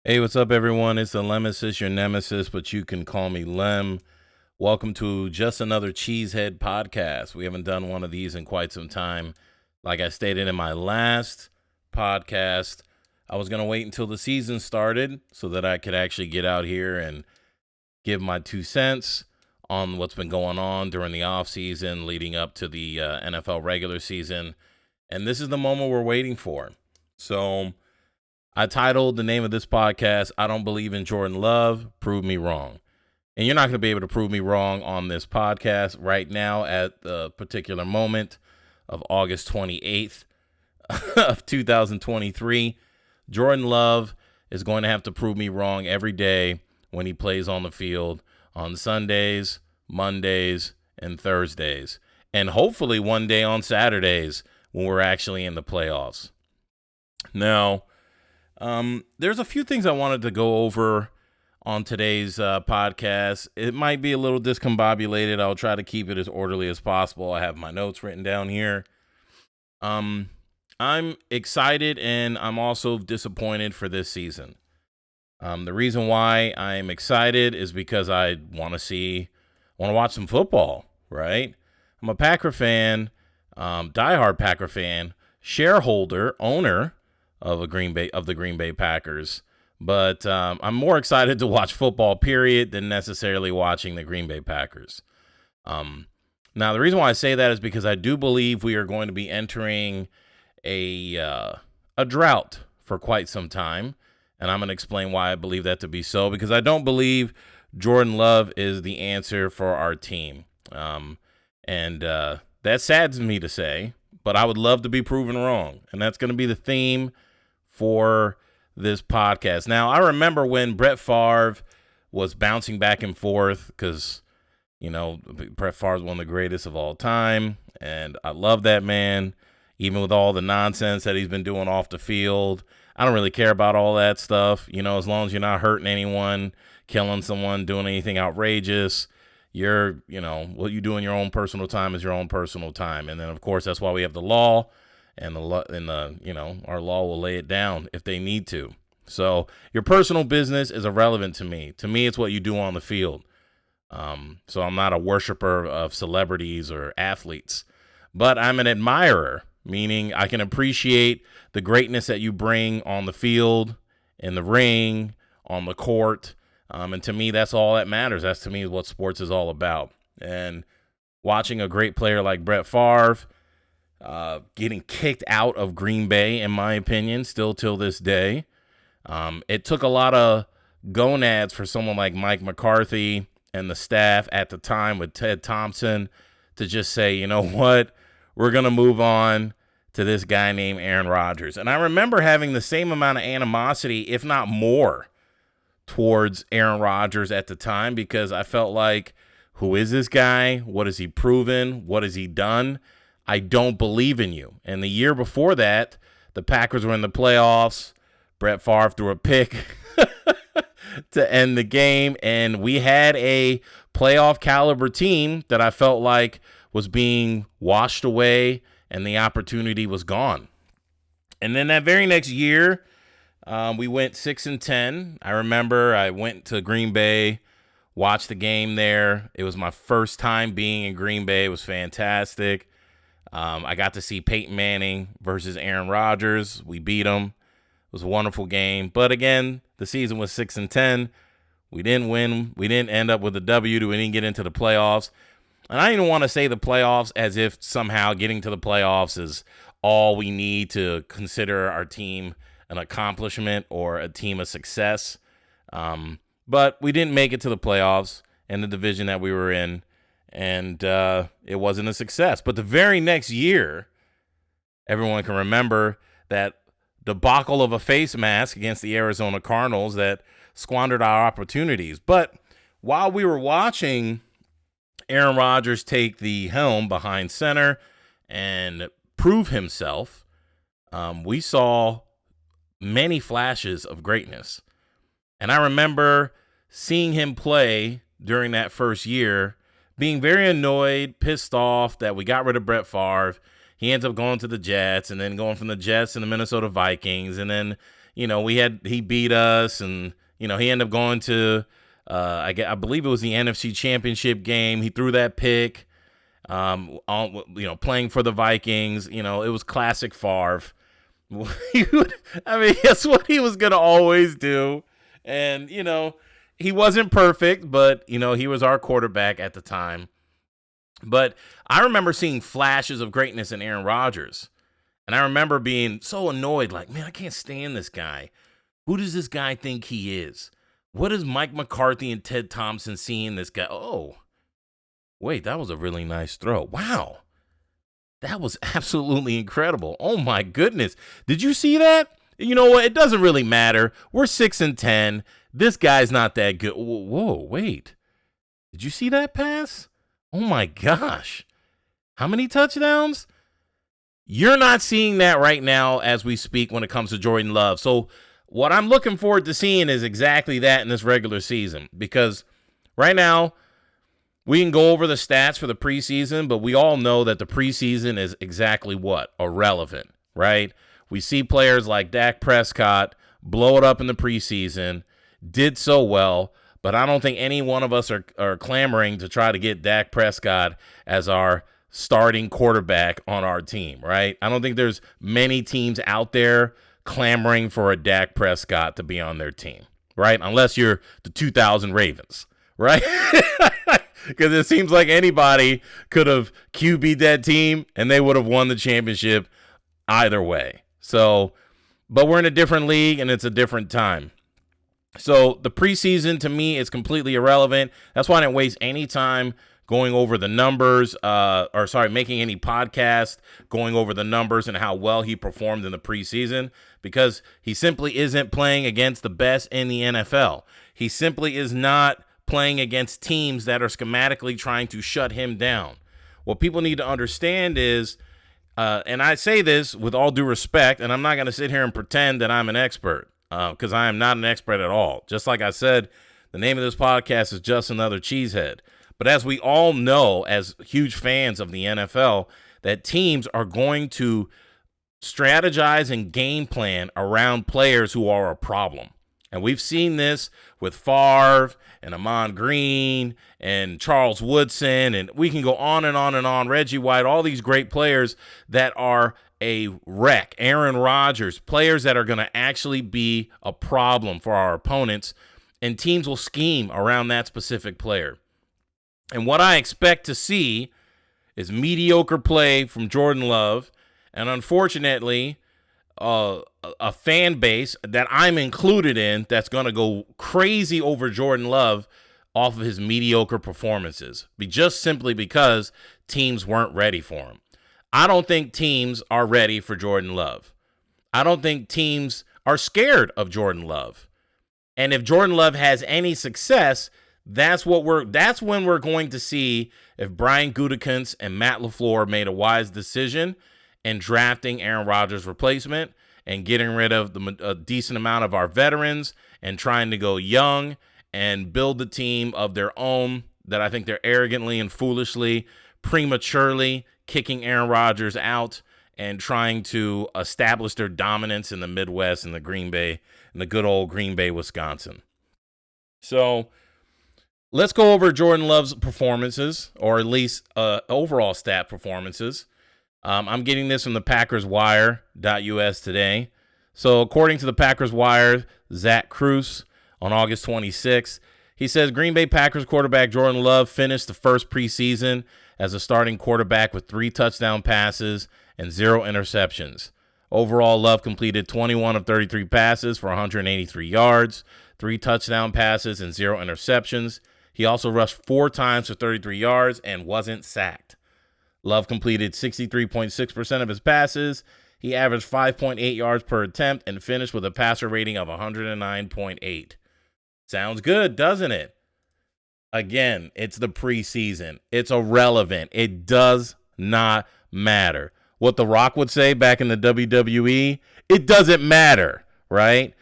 Hey, what's up, everyone? It's the Lemesis, your nemesis, but you can call me Lem. Welcome to Just Another Cheesehead podcast. We haven't done one of these in quite some time. Like I stated in my last podcast, I was going to wait until the season started so that I could actually get out here and give my 2 cents on what's been going on during the off season leading up to the NFL regular season. And this is the moment we're waiting for. So, I titled the name of this podcast, I Don't Believe in Jordan Love, Prove Me Wrong. And you're not going to be able to prove me wrong on this podcast right now at the particular moment of August 28th of 2023. Jordan Love is going to have to prove me wrong every day when he plays on the field on Sundays, Mondays, and Thursdays. And hopefully one day on Saturdays when we're actually in the playoffs. Now, there's a few things I wanted to go over on today's podcast. It might be a little discombobulated. I'll try to keep it as orderly as possible. I have my notes written down here. I'm excited and I'm also disappointed for this season. The reason why I'm excited is because I want to watch some football, right? I'm a Packer fan, diehard Packer fan, shareholder, owner of the Green Bay Packers, but I'm more excited to watch football, period, than necessarily watching the Green Bay Packers. Now, the reason why I say that is because I do believe we are going to be entering a drought for quite some time, and I'm going to explain why I believe that to be so, because I don't believe Jordan Love is the answer for our team, and that saddens me to say, but I would love to be proven wrong, and that's going to be the theme for this podcast. Now, I remember when Brett Favre was bouncing back and forth because, Brett Favre is one of the greatest of all time, and I love that man, even with all the nonsense that he's been doing off the field. I don't really care about all that stuff, as long as you're not hurting anyone, killing someone, doing anything outrageous. What you do in your own personal time is your own personal time. And then, of course, that's why we have the law. And our law will lay it down if they need to. So your personal business is irrelevant to me. To me, it's what you do on the field. So I'm not a worshiper of celebrities or athletes, but I'm an admirer, meaning I can appreciate the greatness that you bring on the field, in the ring, on the court. And to me, that's all that matters. That's to me what sports is all about. And watching a great player like Brett Favre, getting kicked out of Green Bay, in my opinion, still till this day. It took a lot of gonads for someone like Mike McCarthy and the staff at the time with Ted Thompson to just say, you know what, we're going to move on to this guy named Aaron Rodgers. And I remember having the same amount of animosity, if not more, towards Aaron Rodgers at the time because I felt like, who is this guy? What has he proven? What has he done? I don't believe in you. And the year before that, the Packers were in the playoffs. Brett Favre threw a pick to end the game. And we had a playoff caliber team that I felt like was being washed away and the opportunity was gone. And then that very next year, we went 6-10. I remember I went to Green Bay, watched the game there. It was my first time being in Green Bay. It was fantastic. I got to see Peyton Manning versus Aaron Rodgers. We beat him. It was a wonderful game. But again, the season was 6-10. We didn't win. We didn't end up with a W. We didn't get into the playoffs. And I didn't want to say the playoffs as if somehow getting to the playoffs is all we need to consider our team an accomplishment or a team a success. But we didn't make it to the playoffs in the division that we were in. And it wasn't a success. But the very next year, everyone can remember that debacle of a face mask against the Arizona Cardinals that squandered our opportunities. But while we were watching Aaron Rodgers take the helm behind center and prove himself, we saw many flashes of greatness. And I remember seeing him play during that first year, being very annoyed, pissed off that we got rid of Brett Favre. He ends up going to the Jets and then going from the Jets to the Minnesota Vikings. And then, he beat us, and he ended up going to I believe it was the NFC Championship game. He threw that pick, playing for the Vikings. It was classic Favre. That's what he was gonna always do, and he wasn't perfect, but he was our quarterback at the time. But I remember seeing flashes of greatness in Aaron Rodgers. And I remember being so annoyed, like, man, I can't stand this guy. Who does this guy think he is? What is Mike McCarthy and Ted Thompson seeing this guy? Oh, wait, that was a really nice throw. Wow. That was absolutely incredible. Oh, my goodness. Did you see that? You know what? It doesn't really matter. We're 6-10. This guy's not that good. Whoa, wait. Did you see that pass? Oh, my gosh. How many touchdowns? You're not seeing that right now as we speak when it comes to Jordan Love. So what I'm looking forward to seeing is exactly that in this regular season. Because right now, we can go over the stats for the preseason, but we all know that the preseason is exactly what? Irrelevant, right? We see players like Dak Prescott blow it up in the preseason, did so well, but I don't think any one of us are clamoring to try to get Dak Prescott as our starting quarterback on our team, right? I don't think there's many teams out there clamoring for a Dak Prescott to be on their team, right? Unless you're the 2000 Ravens, right? Because it seems like anybody could have QB'd that team and they would have won the championship either way. So, but we're in a different league and it's a different time. So the preseason to me is completely irrelevant. That's why I didn't waste any time going over the numbers, making any podcast, going over the numbers and how well he performed in the preseason, because he simply isn't playing against the best in the NFL. He simply is not playing against teams that are schematically trying to shut him down. What people need to understand is, and I say this with all due respect, and I'm not going to sit here and pretend that I'm an expert, because I am not an expert at all. Just like I said, the name of this podcast is Just Another Cheesehead. But as we all know, as huge fans of the NFL, that teams are going to strategize and game plan around players who are a problem. And we've seen this with Favre and Amon Green and Charles Woodson, and we can go on and on and on. Reggie White, all these great players that are a wreck. Aaron Rodgers, players that are going to actually be a problem for our opponents, and teams will scheme around that specific player. And what I expect to see is mediocre play from Jordan Love, and unfortunately, a fan base that I'm included in that's going to go crazy over Jordan Love off of his mediocre performances, just simply because teams weren't ready for him. I don't think teams are ready for Jordan Love. I don't think teams are scared of Jordan Love. And if Jordan Love has any success, that's when we're going to see if Brian Gutekunst and Matt LaFleur made a wise decision in drafting Aaron Rodgers' replacement and getting rid of a decent amount of our veterans and trying to go young and build the team of their own that I think they're arrogantly and foolishly, prematurely kicking Aaron Rodgers out and trying to establish their dominance in the Midwest and the good old Green Bay, Wisconsin. So let's go over Jordan Love's performances, or at least overall stat performances. I'm getting this from the packerswire.us today. So according to the Packers Wire, Zach Kruse on August 26th, he says Green Bay Packers quarterback Jordan Love finished the first preseason as a starting quarterback with 3 touchdown passes and 0 interceptions. Overall, Love completed 21 of 33 passes for 183 yards, 3 touchdown passes, and 0 interceptions. He also rushed 4 times for 33 yards and wasn't sacked. Love completed 63.6% of his passes. He averaged 5.8 yards per attempt and finished with a passer rating of 109.8. Sounds good, doesn't it? Again, it's the preseason. It's irrelevant. It does not matter. What The Rock would say back in the WWE, it doesn't matter, right?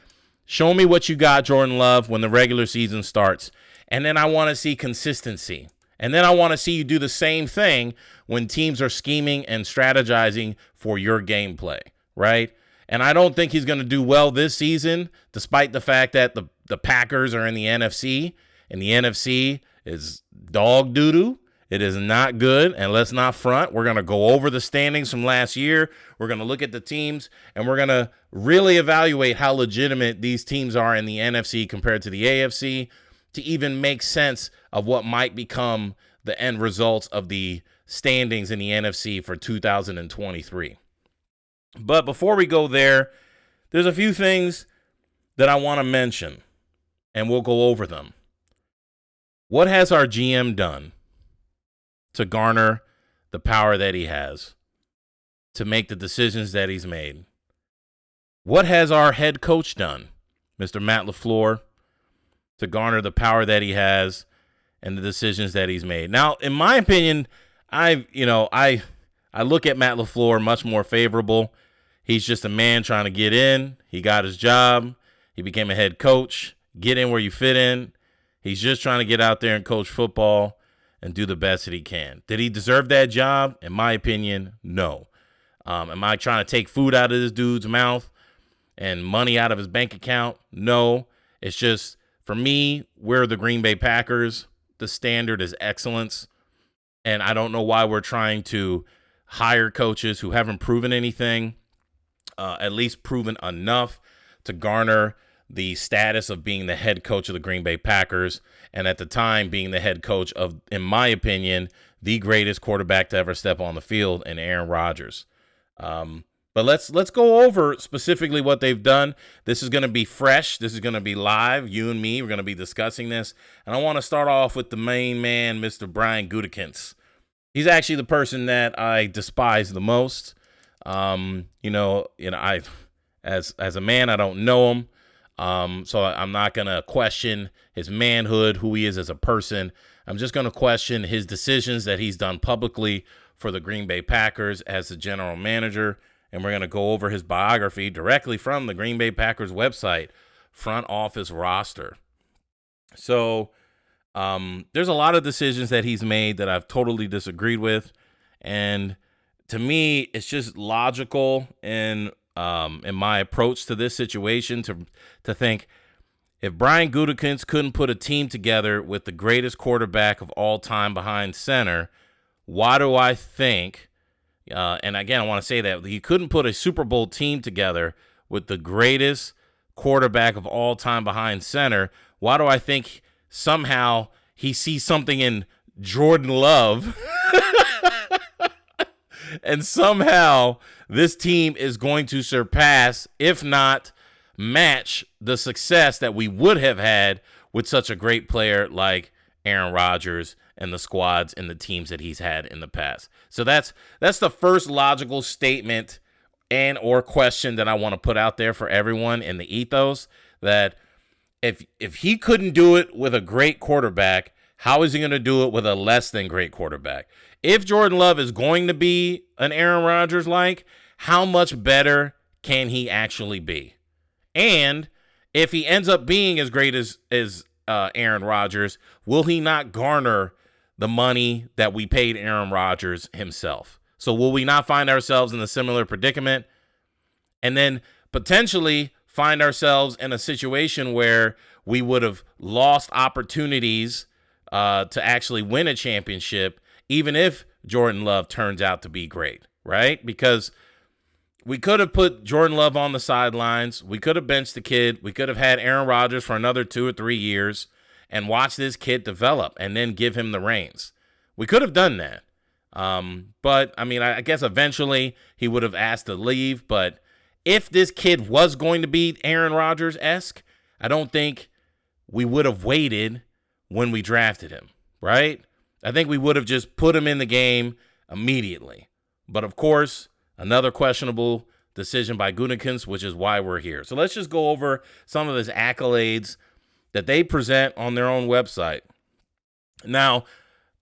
Show me what you got, Jordan Love, when the regular season starts. And then I want to see consistency. And then I want to see you do the same thing when teams are scheming and strategizing for your gameplay, right? And I don't think he's going to do well this season, despite the fact that the Packers are in the NFC, and the NFC is dog doo-doo. It is not good, and let's not front. We're going to go over the standings from last year. We're going to look at the teams, and we're going to really evaluate how legitimate these teams are in the NFC compared to the AFC to even make sense of what might become the end results of the standings in the NFC for 2023. But before we go there, there's a few things that I want to mention, and we'll go over them. What has our GM done to garner the power that he has, to make the decisions that he's made? What has our head coach done, Mr. Matt LaFleur, to garner the power that he has and the decisions that he's made? Now, in my opinion, I look at Matt LaFleur much more favorable. He's just a man trying to get in. He got his job. He became a head coach. Get in where you fit in. He's just trying to get out there and coach football and do the best that he can. Did he deserve that job? In my opinion, no. Am I trying to take food out of this dude's mouth and money out of his bank account? No. It's just, for me, we're the Green Bay Packers. The standard is excellence. And I don't know why we're trying to hire coaches who haven't proven anything, at least proven enough to garner the status of being the head coach of the Green Bay Packers, and at the time being the head coach of, in my opinion, the greatest quarterback to ever step on the field in Aaron Rodgers. But let's go over specifically what they've done. This is going to be fresh. This is going to be live. You and me, we're going to be discussing this. And I want to start off with the main man, Mr. Brian Gutekunst. He's actually the person that I despise the most. I as a man, I don't know him. So I'm not going to question his manhood, who he is as a person. I'm just going to question his decisions that he's done publicly for the Green Bay Packers as the general manager. And we're going to go over his biography directly from the Green Bay Packers website, front office roster. So there's a lot of decisions that he's made that I've totally disagreed with. And to me, it's just logical in my approach to this situation to think, if Brian Gutekunst couldn't put a team together with the greatest quarterback of all time behind center, why do I think, and again, I want to say that he couldn't put a Super Bowl team together with the greatest quarterback of all time behind center, why do I think somehow he sees something in Jordan Love and somehow this team is going to surpass, if not match, the success that we would have had with such a great player like Aaron Rodgers and the squads and the teams that he's had in the past? So that's the first logical statement and or question that I want to put out there for everyone in the ethos, that if he couldn't do it with a great quarterback, how is he going to do it with a less than great quarterback? If Jordan Love is going to be an Aaron Rodgers-like, how much better can he actually be? And if he ends up being as great as Aaron Rodgers, will he not garner the money that we paid Aaron Rodgers himself? So will we not find ourselves in a similar predicament and then potentially find ourselves in a situation where we would have lost opportunities to actually win a championship, even if Jordan Love turns out to be great, right? Because we could have put Jordan Love on the sidelines. We could have benched the kid. We could have had Aaron Rodgers for another 2 or 3 years and watch this kid develop and then give him the reins. We could have done that. But, I mean, I guess eventually he would have asked to leave. But if this kid was going to be Aaron Rodgers-esque, I don't think we would have waited when we drafted him, right? I think we would have just put him in the game immediately. But, of course, another questionable decision by Gutekunst, which is why we're here. So let's just go over some of his accolades that they present on their own website. Now,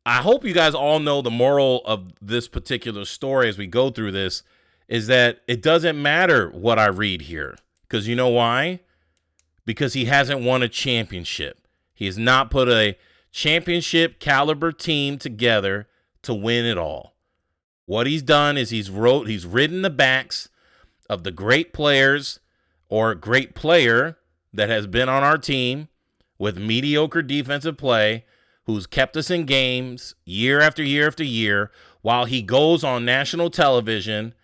I hope you guys all know the moral of this particular story as we go through this is that it doesn't matter what I read here. Because you know why? Because he hasn't won a championship. He has not put a championship caliber team together to win it all. What he's done is he's ridden the backs of the great players or great player that has been on our team with mediocre defensive play, who's kept us in games year after year after year, while he goes on national television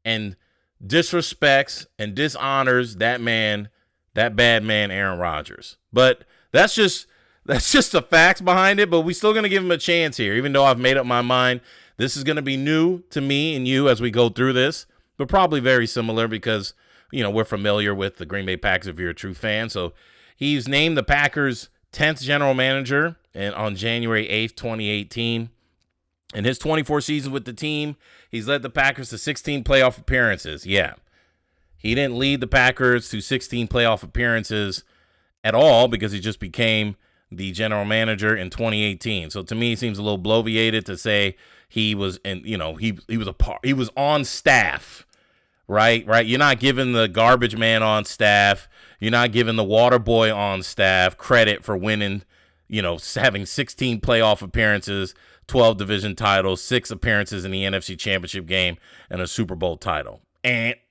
and disrespects and dishonors that man, that bad man, Aaron Rodgers. But that's just the facts behind it, but we're still going to give him a chance here, even though I've made up my mind. This is going to be new to me and you as we go through this, but probably very similar because, we're familiar with the Green Bay Packers if you're a true fan. So he's named the Packers' 10th general manager on January 8th, 2018. In his 24 seasons with the team, he's led the Packers to 16 playoff appearances. Yeah, he didn't lead the Packers to 16 playoff appearances at all because he just became the general manager in 2018. So to me, it seems a little bloviated to say he was he was on staff, right? You're not giving the garbage man on staff. You're not giving the water boy on staff credit for winning, having 16 playoff appearances, 12 division titles, 6 appearances in the NFC Championship game, and a Super Bowl title.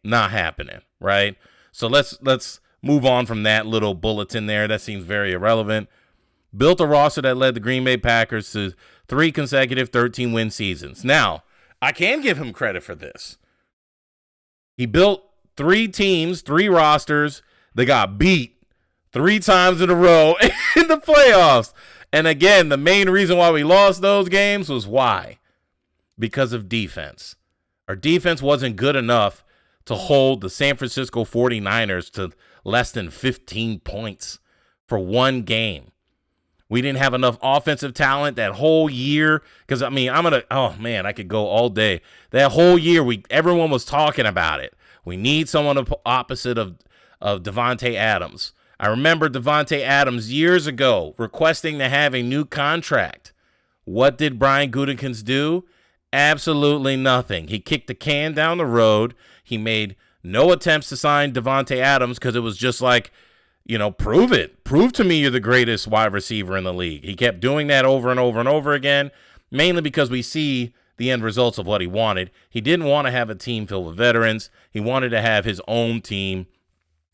Not happening, right? So let's move on from that little bulletin there. That seems very irrelevant. Built a roster that led the Green Bay Packers to 3 consecutive 13-win seasons. Now, I can give him credit for this. He built 3 teams, 3 rosters that got beat 3 times in a row in the playoffs. And again, the main reason why we lost those games was why? Because of defense. Our defense wasn't good enough to hold the San Francisco 49ers to less than 15 points for one game. We didn't have enough offensive talent that whole year. Because, I could go all day. That whole year, everyone was talking about it. We need someone opposite of Davante Adams. I remember Davante Adams years ago requesting to have a new contract. What did Brian Gutekunst do? Absolutely nothing. He kicked the can down the road. He made no attempts to sign Davante Adams because it was just like, prove it. Prove to me you're the greatest wide receiver in the league. He kept doing that over and over and over again, mainly because we see the end results of what he wanted. He didn't want to have a team filled with veterans. He wanted to have his own team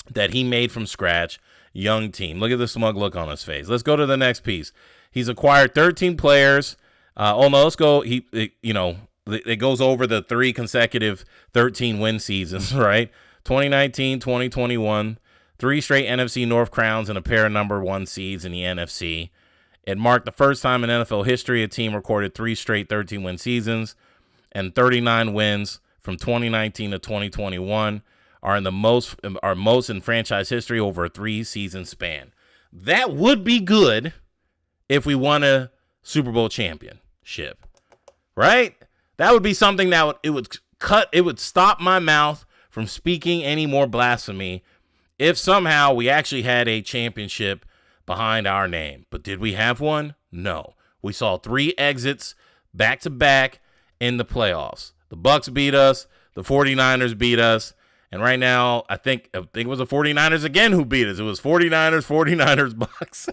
that he made from scratch, young team. Look at the smug look on his face. Let's go to the next piece. He's acquired 13 players. Let's go. It goes over the 3 consecutive 13-win seasons, right? 2019, 2021. 3 straight NFC North crowns and a pair of number 1 seeds in the NFC. It marked the first time in NFL history a team recorded 3 straight 13-win seasons, and 39 wins from 2019 to 2021 are most in franchise history over a 3-season span. That would be good if we won a Super Bowl championship, right? That would be something that it would stop my mouth from speaking any more blasphemy if somehow we actually had a championship behind our name. But did we have one? No. We saw 3 exits back-to-back in the playoffs. The Bucs beat us. The 49ers beat us. And right now, I think it was the 49ers again who beat us. It was 49ers, Bucs.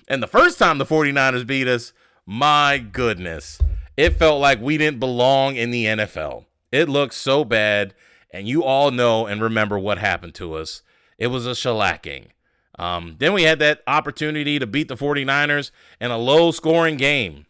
And the first time the 49ers beat us, my goodness, it felt like we didn't belong in the NFL. It looked so bad. And you all know and remember what happened to us. It was a shellacking. Then we had that opportunity to beat the 49ers in a low-scoring game.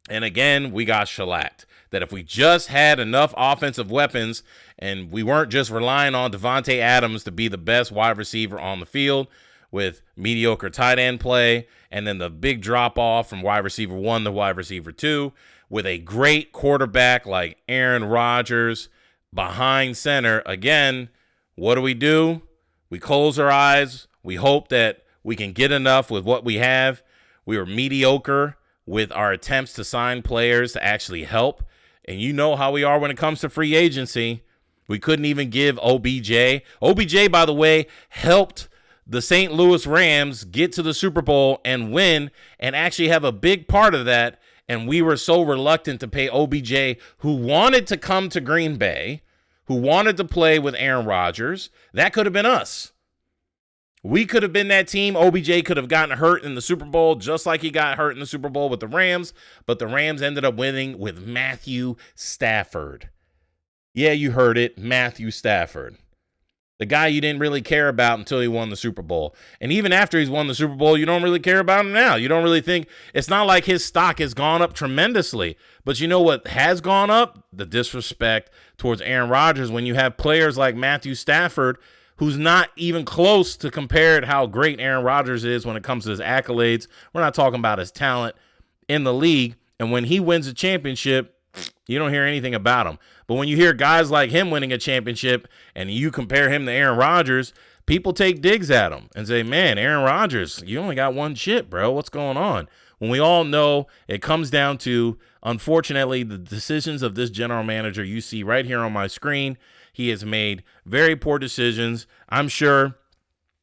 And again, we got shellacked. That if we just had enough offensive weapons and we weren't just relying on Davante Adams to be the best wide receiver on the field with mediocre tight end play and then the big drop-off from wide receiver 1 to wide receiver 2 with a great quarterback like Aaron Rodgers behind center, again, what do? We close our eyes. We hope that we can get enough with what we have. We were mediocre with our attempts to sign players to actually help. And you know how we are when it comes to free agency. We couldn't even give OBJ. OBJ, by the way, helped the St. Louis Rams get to the Super Bowl and win and actually have a big part of that. And we were so reluctant to pay OBJ, who wanted to come to Green Bay, who wanted to play with Aaron Rodgers. That could have been us. We could have been that team. OBJ could have gotten hurt in the Super Bowl just like he got hurt in the Super Bowl with the Rams, but the Rams ended up winning with Matthew Stafford. Yeah, you heard it, Matthew Stafford. The guy you didn't really care about until he won the Super Bowl. And even after he's won the Super Bowl, you don't really care about him now. You don't really think, it's not like his stock has gone up tremendously. But you know what has gone up? The disrespect towards Aaron Rodgers when you have players like Matthew Stafford, who's not even close to compare to how great Aaron Rodgers is when it comes to his accolades. We're not talking about his talent in the league. And when he wins a championship, you don't hear anything about him. But when you hear guys like him winning a championship and you compare him to Aaron Rodgers, people take digs at him and say, man, Aaron Rodgers, you only got one chip, bro. What's going on? When we all know it comes down to, unfortunately, the decisions of this general manager you see right here on my screen. He has made very poor decisions. I'm sure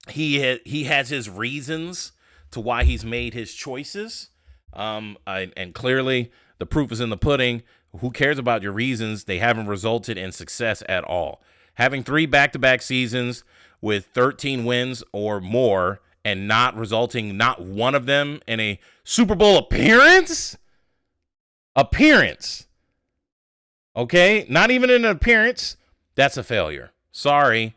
he has his reasons to why he's made his choices. And clearly the proof is in the pudding. Who cares about your reasons? They haven't resulted in success at all. Having 3 back-to-back seasons with 13 wins or more and not resulting, not one of them in a Super Bowl appearance? Okay? Not even an appearance. That's a failure. Sorry.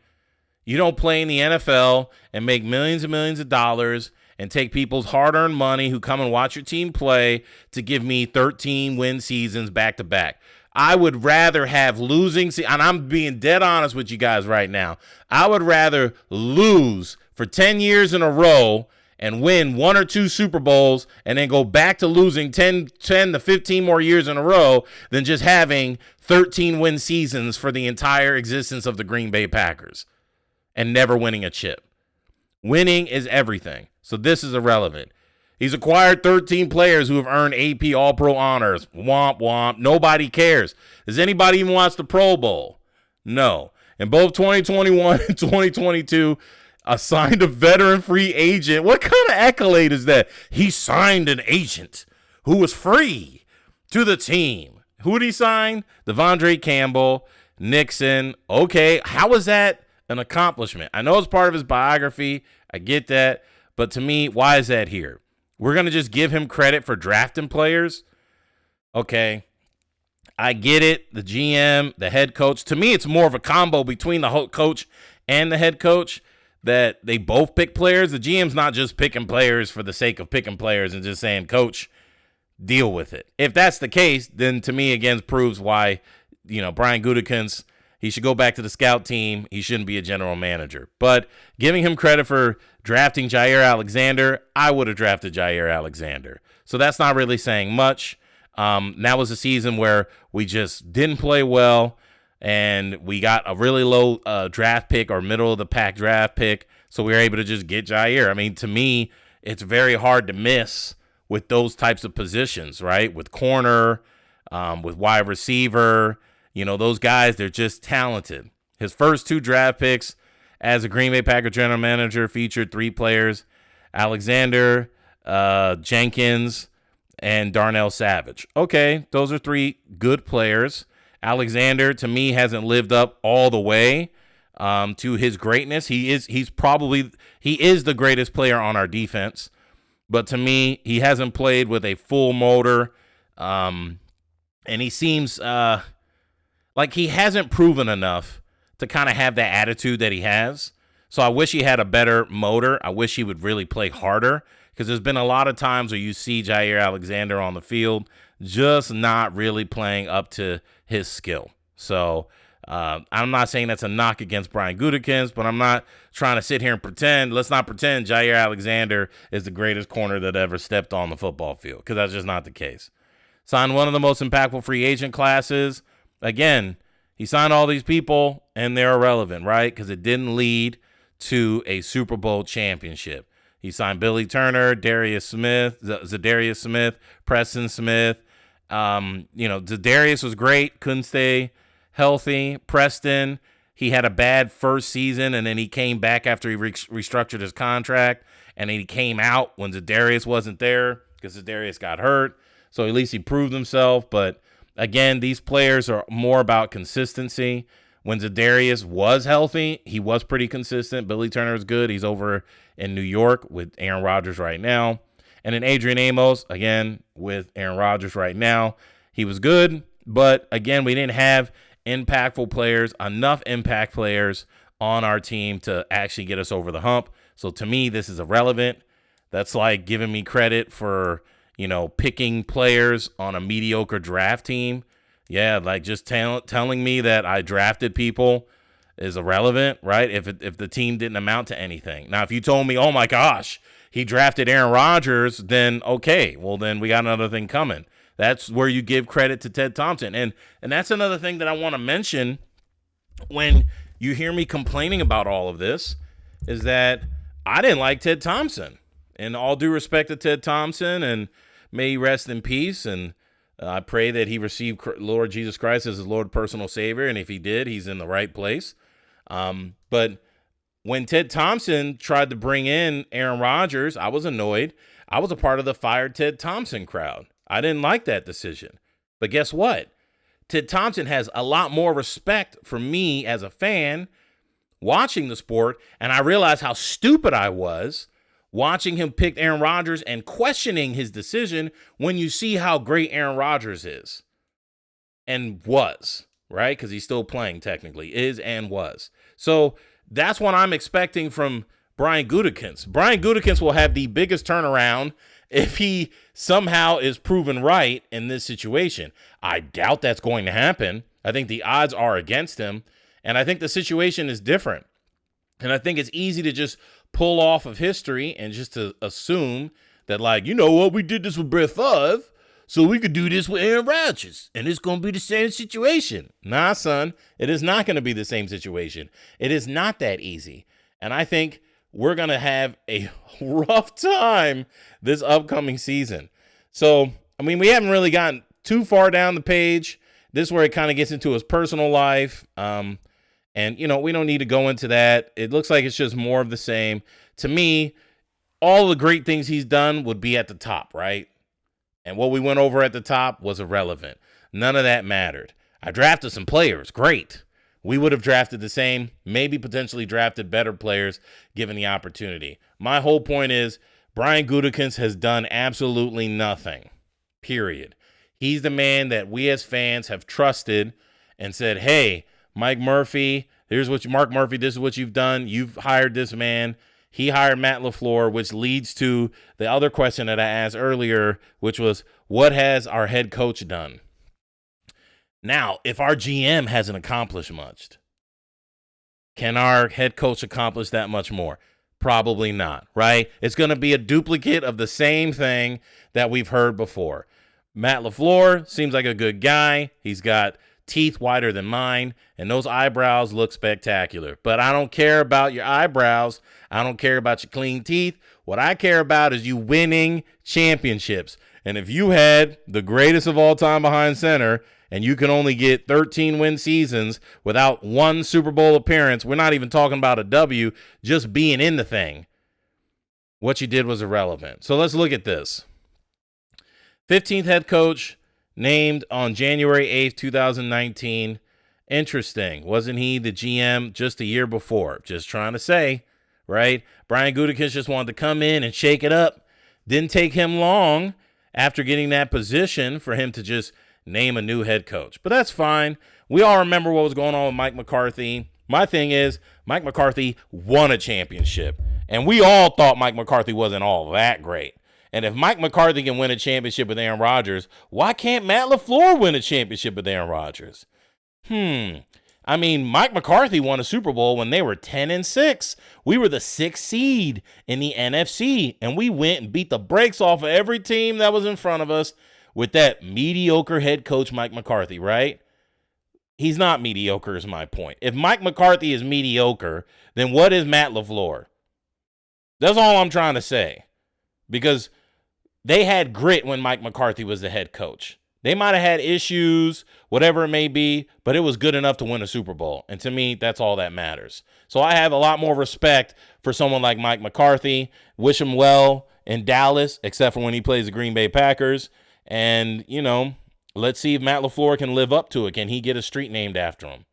You don't play in the NFL and make millions and millions of dollars and take people's hard-earned money who come and watch your team play to give me 13-win seasons back-to-back. I would rather have losing, and I'm being dead honest with you guys right now. I would rather lose for 10 years in a row and win 1 or 2 Super Bowls and then go back to losing 10 to 15 more years in a row than just having 13-win seasons for the entire existence of the Green Bay Packers and never winning a chip. Winning is everything. So this is irrelevant. He's acquired 13 players who have earned AP All-Pro honors. Womp, womp. Nobody cares. Does anybody even watch the Pro Bowl? No. In both 2021 and 2022, signed a veteran free agent. What kind of accolade is that? He signed an agent who was free to the team. Who did he sign? Devondre Campbell, Nixon. Okay, how is that an accomplishment? I know it's part of his biography. I get that. But to me, why is that here? We're going to just give him credit for drafting players? Okay, I get it. The GM, the head coach. To me, it's more of a combo between the coach and the head coach that they both pick players. The GM's not just picking players for the sake of picking players and just saying, coach, deal with it. If that's the case, then to me, again, proves why, Brian Gutekunst, he should go back to the scout team. He shouldn't be a general manager. But giving him credit for drafting Jair Alexander, I would have drafted Jair Alexander. So that's not really saying much. That was a season where we just didn't play well, and we got a really low draft pick or middle-of-the-pack draft pick, so we were able to just get Jair. I mean, to me, it's very hard to miss with those types of positions, right? With corner, with wide receiver. Those guys, they're just talented. His first 2 draft picks as a Green Bay Packers general manager featured 3 players, Alexander, Jenkins, and Darnell Savage. Okay, those are 3 good players. Alexander, to me, hasn't lived up all the way to his greatness. He is the greatest player on our defense. But to me, he hasn't played with a full motor. And he seems like he hasn't proven enough to kind of have that attitude that he has. So I wish he had a better motor. I wish he would really play harder, because there's been a lot of times where you see Jair Alexander on the field just not really playing up to his skill. So I'm not saying that's a knock against Brian Gutekunst, but I'm not trying to sit here and pretend. Let's not pretend Jair Alexander is the greatest corner that ever stepped on the football field, because that's just not the case. Signed one of the most impactful free agent classes. Again, he signed all these people, and they're irrelevant, right? Because it didn't lead to a Super Bowl championship. He signed Billy Turner, Zadarius Smith, Preston Smith. Zadarius was great, couldn't stay healthy. Preston, he had a bad first season, and then he came back after he restructured his contract, and then he came out when Zadarius wasn't there because Zadarius got hurt. So at least he proved himself. But again, these players are more about consistency. When Zadarius was healthy, he was pretty consistent. Billy Turner is good. He's over in New York with Aaron Rodgers right now. And then Adrian Amos, again, with Aaron Rodgers right now. He was good, but again, we didn't have impactful players, enough impact players on our team to actually get us over the hump. So to me, this is irrelevant. That's like giving me credit for, picking players on a mediocre draft team. Yeah, like just telling me that I drafted people is irrelevant, right? If the team didn't amount to anything. Now, if you told me, oh my gosh, he drafted Aaron Rodgers, then okay, well then we got another thing coming. That's where you give credit to Ted Thompson. And that's another thing that I want to mention when you hear me complaining about all of this is that I didn't like Ted Thompson. And all due respect to Ted Thompson, and may he rest in peace. And I pray that he received Lord Jesus Christ as his Lord personal Savior. And if he did, he's in the right place. But when Ted Thompson tried to bring in Aaron Rodgers, I was annoyed. I was a part of the fired Ted Thompson crowd. I didn't like that decision. But guess what? Ted Thompson has a lot more respect for me as a fan watching the sport, and I realized how stupid I was watching him pick Aaron Rodgers and questioning his decision when you see how great Aaron Rodgers is and was, right? Because he's still playing technically, is and was. So that's what I'm expecting from Brian Gutekunst. Brian Gutekunst will have the biggest turnaround if he somehow is proven right in this situation. I doubt that's going to happen. I think the odds are against him, and I think the situation is different. And I think it's easy to just pull off of history and just to assume that, like, you know what, we did this with Brett Favre, so we could do this with Aaron Rodgers, and it's going to be the same situation. Nah, son, it is not going to be the same situation. It is not that easy. And I think we're going to have a rough time this upcoming season. So, I mean, we haven't really gotten too far down the page. This is where it kind of gets into his personal life. And, we don't need to go into that. It looks like it's just more of the same. To me, all the great things he's done would be at the top, right? And what we went over at the top was irrelevant. None of that mattered. I drafted some players. Great. We would have drafted the same, maybe potentially drafted better players given the opportunity. My whole point is Brian Gutekunst has done absolutely nothing, period. He's the man that we as fans have trusted and said, hey, Mark Murphy, this is what you've done. You've hired this man. He hired Matt LaFleur, which leads to the other question that I asked earlier, which was, what has our head coach done? Now, if our GM hasn't accomplished much, can our head coach accomplish that much more? Probably not, right? It's going to be a duplicate of the same thing that we've heard before. Matt LaFleur seems like a good guy. He's got teeth wider than mine, and those eyebrows look spectacular. But I don't care about your eyebrows. I don't care about your clean teeth. What I care about is you winning championships. And if you had the greatest of all time behind center, and you can only get 13 win seasons without one Super Bowl appearance, we're not even talking about a W, just being in the thing, what you did was irrelevant. So let's look at this. 15th head coach, named on January 8th, 2019. Interesting. Wasn't he the GM just a year before? Just trying to say, right? Brian Gutekunst just wanted to come in and shake it up. Didn't take him long after getting that position for him to just name a new head coach. But that's fine. We all remember what was going on with Mike McCarthy. My thing is, Mike McCarthy won a championship. And we all thought Mike McCarthy wasn't all that great. And if Mike McCarthy can win a championship with Aaron Rodgers, why can't Matt LaFleur win a championship with Aaron Rodgers? I mean, Mike McCarthy won a Super Bowl when they were 10-6. We were the 6th seed in the NFC, and we went and beat the brakes off of every team that was in front of us with that mediocre head coach, Mike McCarthy, right? He's not mediocre is my point. If Mike McCarthy is mediocre, then what is Matt LaFleur? That's all I'm trying to say. Because they had grit when Mike McCarthy was the head coach. They might have had issues, whatever it may be, but it was good enough to win a Super Bowl. And to me, that's all that matters. So I have a lot more respect for someone like Mike McCarthy. Wish him well in Dallas, except for when he plays the Green Bay Packers. And, let's see if Matt LaFleur can live up to it. Can he get a street named after him?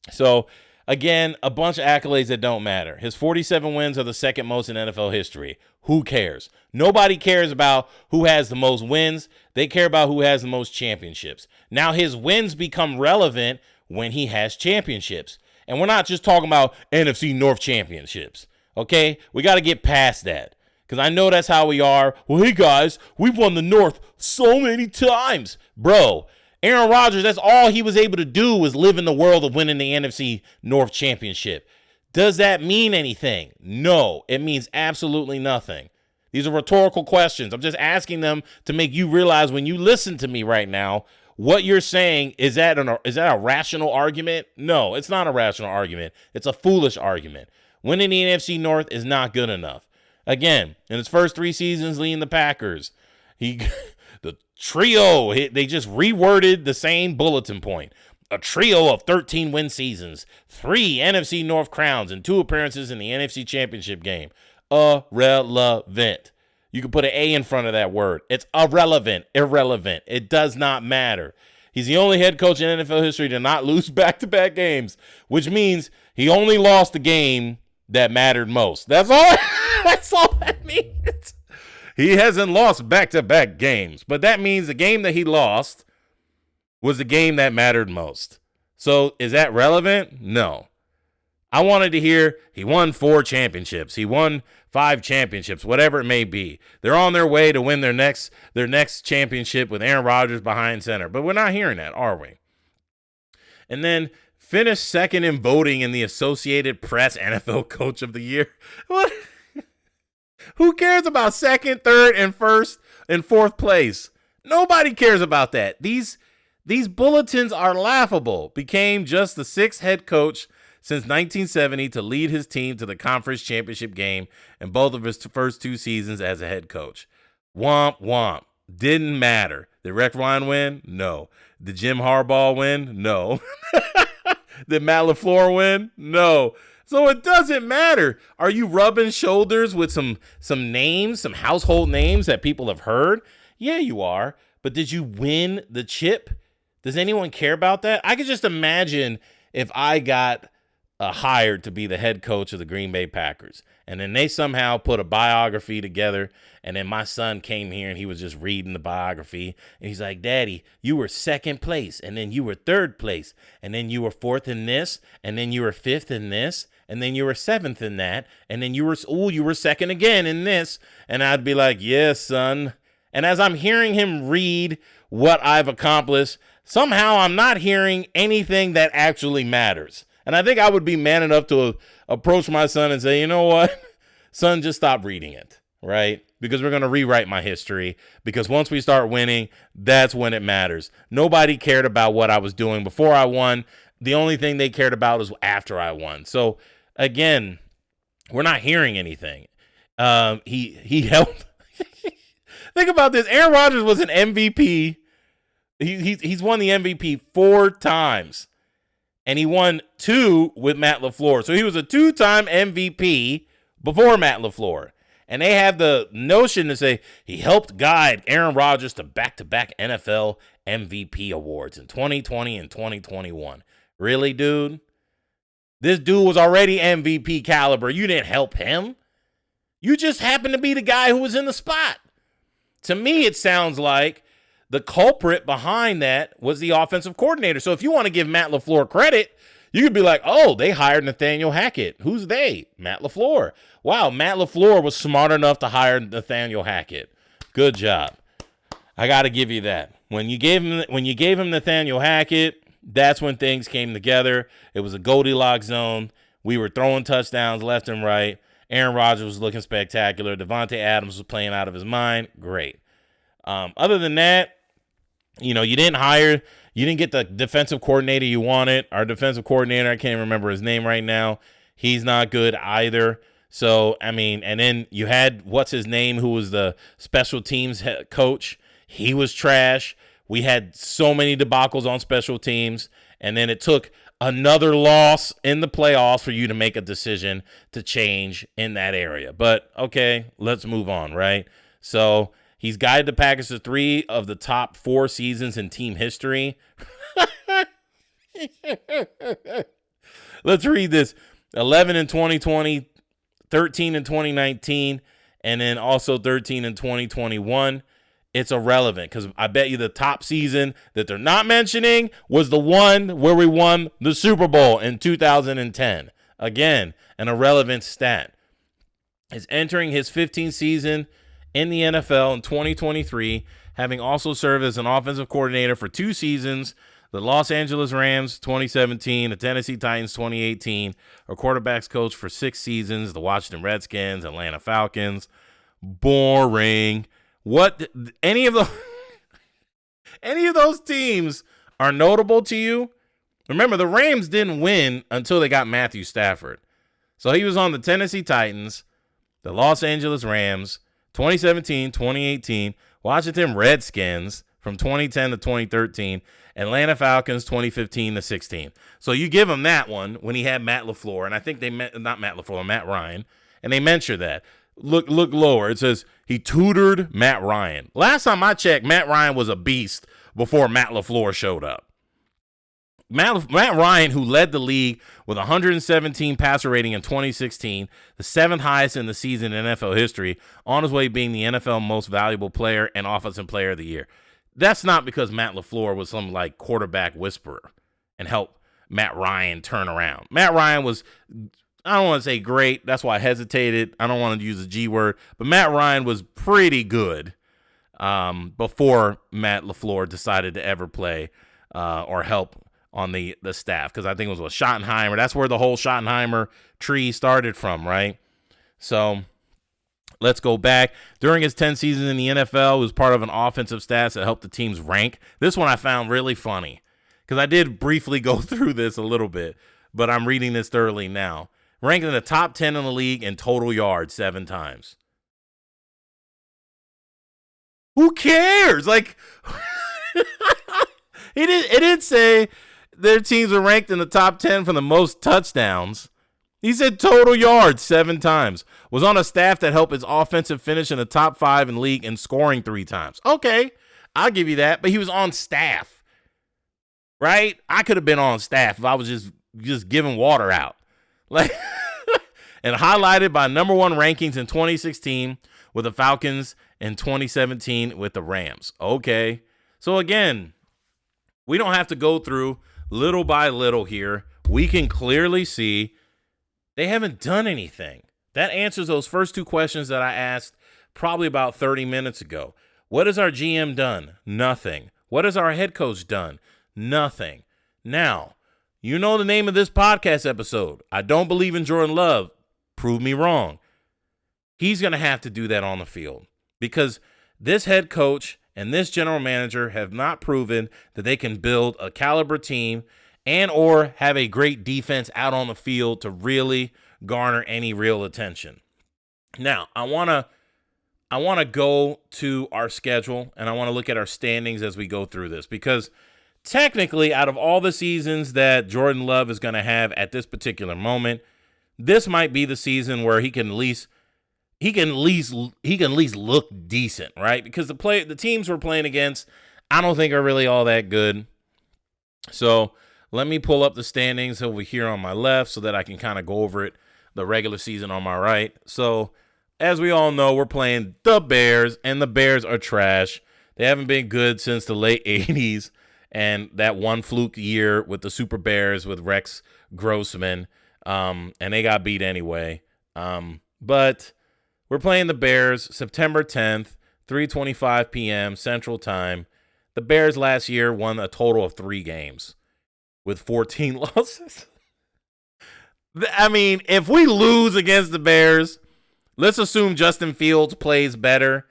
So, again, a bunch of accolades that don't matter. His 47 wins are the second most in NFL history. Who cares? Nobody cares about who has the most wins. They care about who has the most championships. Now, his wins become relevant when he has championships. And we're not just talking about NFC North championships, okay? We got to get past that because I know that's how we are. Well, hey, guys, we've won the North so many times. Bro, Aaron Rodgers, that's all he was able to do was live in the world of winning the NFC North championship. Does that mean anything? No, it means absolutely nothing. These are rhetorical questions. I'm just asking them to make you realize when you listen to me right now, what you're saying, is that a rational argument? No, it's not a rational argument. It's a foolish argument. Winning the NFC North is not good enough. Again, in his first 3 seasons leading the Packers, the trio, they just reworded the same bulletin point. A trio of 13-win seasons, 3 NFC North crowns, and 2 appearances in the NFC Championship game. Irrelevant. You can put an A in front of that word. It's irrelevant. It does not matter. He's the only head coach in NFL history to not lose back-to-back games, which means he only lost the game that mattered most. That's all. That's all that means. He hasn't lost back-to-back games, but that means the game that he lost was the game that mattered most. So is that relevant? No. I wanted to hear he won 4 championships. He won 5 championships, whatever it may be. They're on their way to win their next championship with Aaron Rodgers behind center. But we're not hearing that, are we? And then finish second in voting in the Associated Press NFL Coach of the Year. What? Who cares about second, third, and first and fourth place? Nobody cares about that. These bulletins are laughable. Became just the 6th head coach since 1970 to lead his team to the conference championship game in both of his first 2 seasons as a head coach. Womp womp. Didn't matter. Did Rex Ryan win? No. Did Jim Harbaugh win? No. Did Matt LaFleur win? No. So it doesn't matter. Are you rubbing shoulders with some names, some household names that people have heard? Yeah, you are. But did you win the chip? Does anyone care about that? I could just imagine if I got hired to be the head coach of the Green Bay Packers, and then they somehow put a biography together, and then my son came here and he was just reading the biography, and he's like, Daddy, you were 2nd place, and then you were 3rd place, and then you were 4th in this, and then you were 5th in this, and then you were 7th in that, and then you were 2nd again in this, and I'd be like, yes, son. And as I'm hearing him read what I've accomplished, somehow I'm not hearing anything that actually matters. And I think I would be man enough to approach my son and say, you know what, son, just stop reading it, right? Because we're going to rewrite my history. Because once we start winning, that's when it matters. Nobody cared about what I was doing before I won. The only thing they cared about is after I won. So, again, we're not hearing anything. He helped. Think about this. Aaron Rodgers was an MVP. He's won the MVP 4 times. And he won 2 with Matt LaFleur. So he was a 2-time MVP before Matt LaFleur. And they have the notion to say he helped guide Aaron Rodgers to back-to-back NFL MVP awards in 2020 and 2021. Really, dude? This dude was already MVP caliber. You didn't help him. You just happened to be the guy who was in the spot. To me, it sounds like the culprit behind that was the offensive coordinator. So if you want to give Matt LaFleur credit, you could be like, oh, they hired Nathaniel Hackett. Who's they? Matt LaFleur. Wow, Matt LaFleur was smart enough to hire Nathaniel Hackett. Good job. I got to give you that. When you gave him Nathaniel Hackett, that's when things came together. It was a Goldilocks zone. We were throwing touchdowns left and right. Aaron Rodgers was looking spectacular. Devontae Adams was playing out of his mind. Great. Other than that, you didn't get the defensive coordinator you wanted. Our defensive coordinator, I can't remember his name right now. He's not good either. So, I mean, and then you had, what's his name, who was the special teams coach. He was trash. We had so many debacles on special teams. And then it took another loss in the playoffs for you to make a decision to change in that area. But, okay, let's move on, right? So he's guided the Packers to 3 of the top 4 seasons in team history. Let's read this. 11 in 2020, 13 in 2019, and then also 13 in 2021. it's irrelevant because I bet you the top season that they're not mentioning was the one where we won the Super Bowl in 2010. Again, an irrelevant stat. Is entering his 15th season in the NFL in 2023, having also served as an offensive coordinator for 2 seasons, the Los Angeles Rams 2017, the Tennessee Titans 2018, a quarterback's coach for 6 seasons, the Washington Redskins, Atlanta Falcons. Boring. What any of those teams are notable to you? Remember, the Rams didn't win until they got Matthew Stafford. So he was on the Tennessee Titans, the Los Angeles Rams, 2017, 2018, Washington Redskins from 2010 to 2013, Atlanta Falcons 2015 to 16. So you give him that one when he had Matt LaFleur, and I think they meant not Matt LaFleur, Matt Ryan, and they mention that. Look lower. It says he tutored Matt Ryan. Last time I checked, Matt Ryan was a beast before Matt LaFleur showed up. Matt Ryan, who led the league with 117 passer rating in 2016, the 7th highest in the season in NFL history, on his way being the NFL most valuable player and offensive player of the year. That's not because Matt LaFleur was some like quarterback whisperer and helped Matt Ryan turn around. Matt Ryan was, I don't want to say great. That's why I hesitated. I don't want to use the G word. But Matt Ryan was pretty good before Matt LaFleur decided to ever play or help on the staff. Because I think it was with Schottenheimer. That's where the whole Schottenheimer tree started from, right? So let's go back. During his 10 seasons in the NFL, he was part of an offensive staff that helped the teams rank. This one I found really funny because I did briefly go through this a little bit, but I'm reading this thoroughly now. Ranked in the top 10 in the league in total yards 7 times. Who cares? Like, it didn't say their teams were ranked in the top 10 for the most touchdowns. He said total yards 7 times. Was on a staff that helped his offensive finish in the top 5 in league and scoring 3 times. Okay, I'll give you that, but he was on staff, right? I could have been on staff if I was just giving water out. Like, and highlighted by number 1 rankings in 2016 with the Falcons and 2017 with the Rams. Okay, so again, we don't have to go through little by little here. We can clearly see they haven't done anything. That answers those first 2 questions that I asked probably about 30 minutes ago. What has our GM done? Nothing. What has our head coach done? Nothing. Now, you know the name of this podcast episode. I don't believe in Jordan Love. Prove me wrong. He's going to have to do that on the field because this head coach and this general manager have not proven that they can build a caliber team and or have a great defense out on the field to really garner any real attention. Now, I want to go to our schedule and I want to look at our standings as we go through this because technically out of all the seasons that Jordan Love is going to have at this particular moment, this might be the season where he can at least look decent, right? Because the teams we're playing against, I don't think are really all that good. So let me pull up the standings over here on my left so that I can kind of go over it, the regular season on my right. So as we all know, we're playing the Bears, and the Bears are trash. They haven't been good since the late 80s and that one fluke year with the Super Bears with Rex Grossman, and they got beat anyway. But we're playing the Bears September 10th, 3:25 p.m. Central Time. The Bears last year won a total of 3 games with 14 losses. I mean, if we lose against the Bears, let's assume Justin Fields plays better.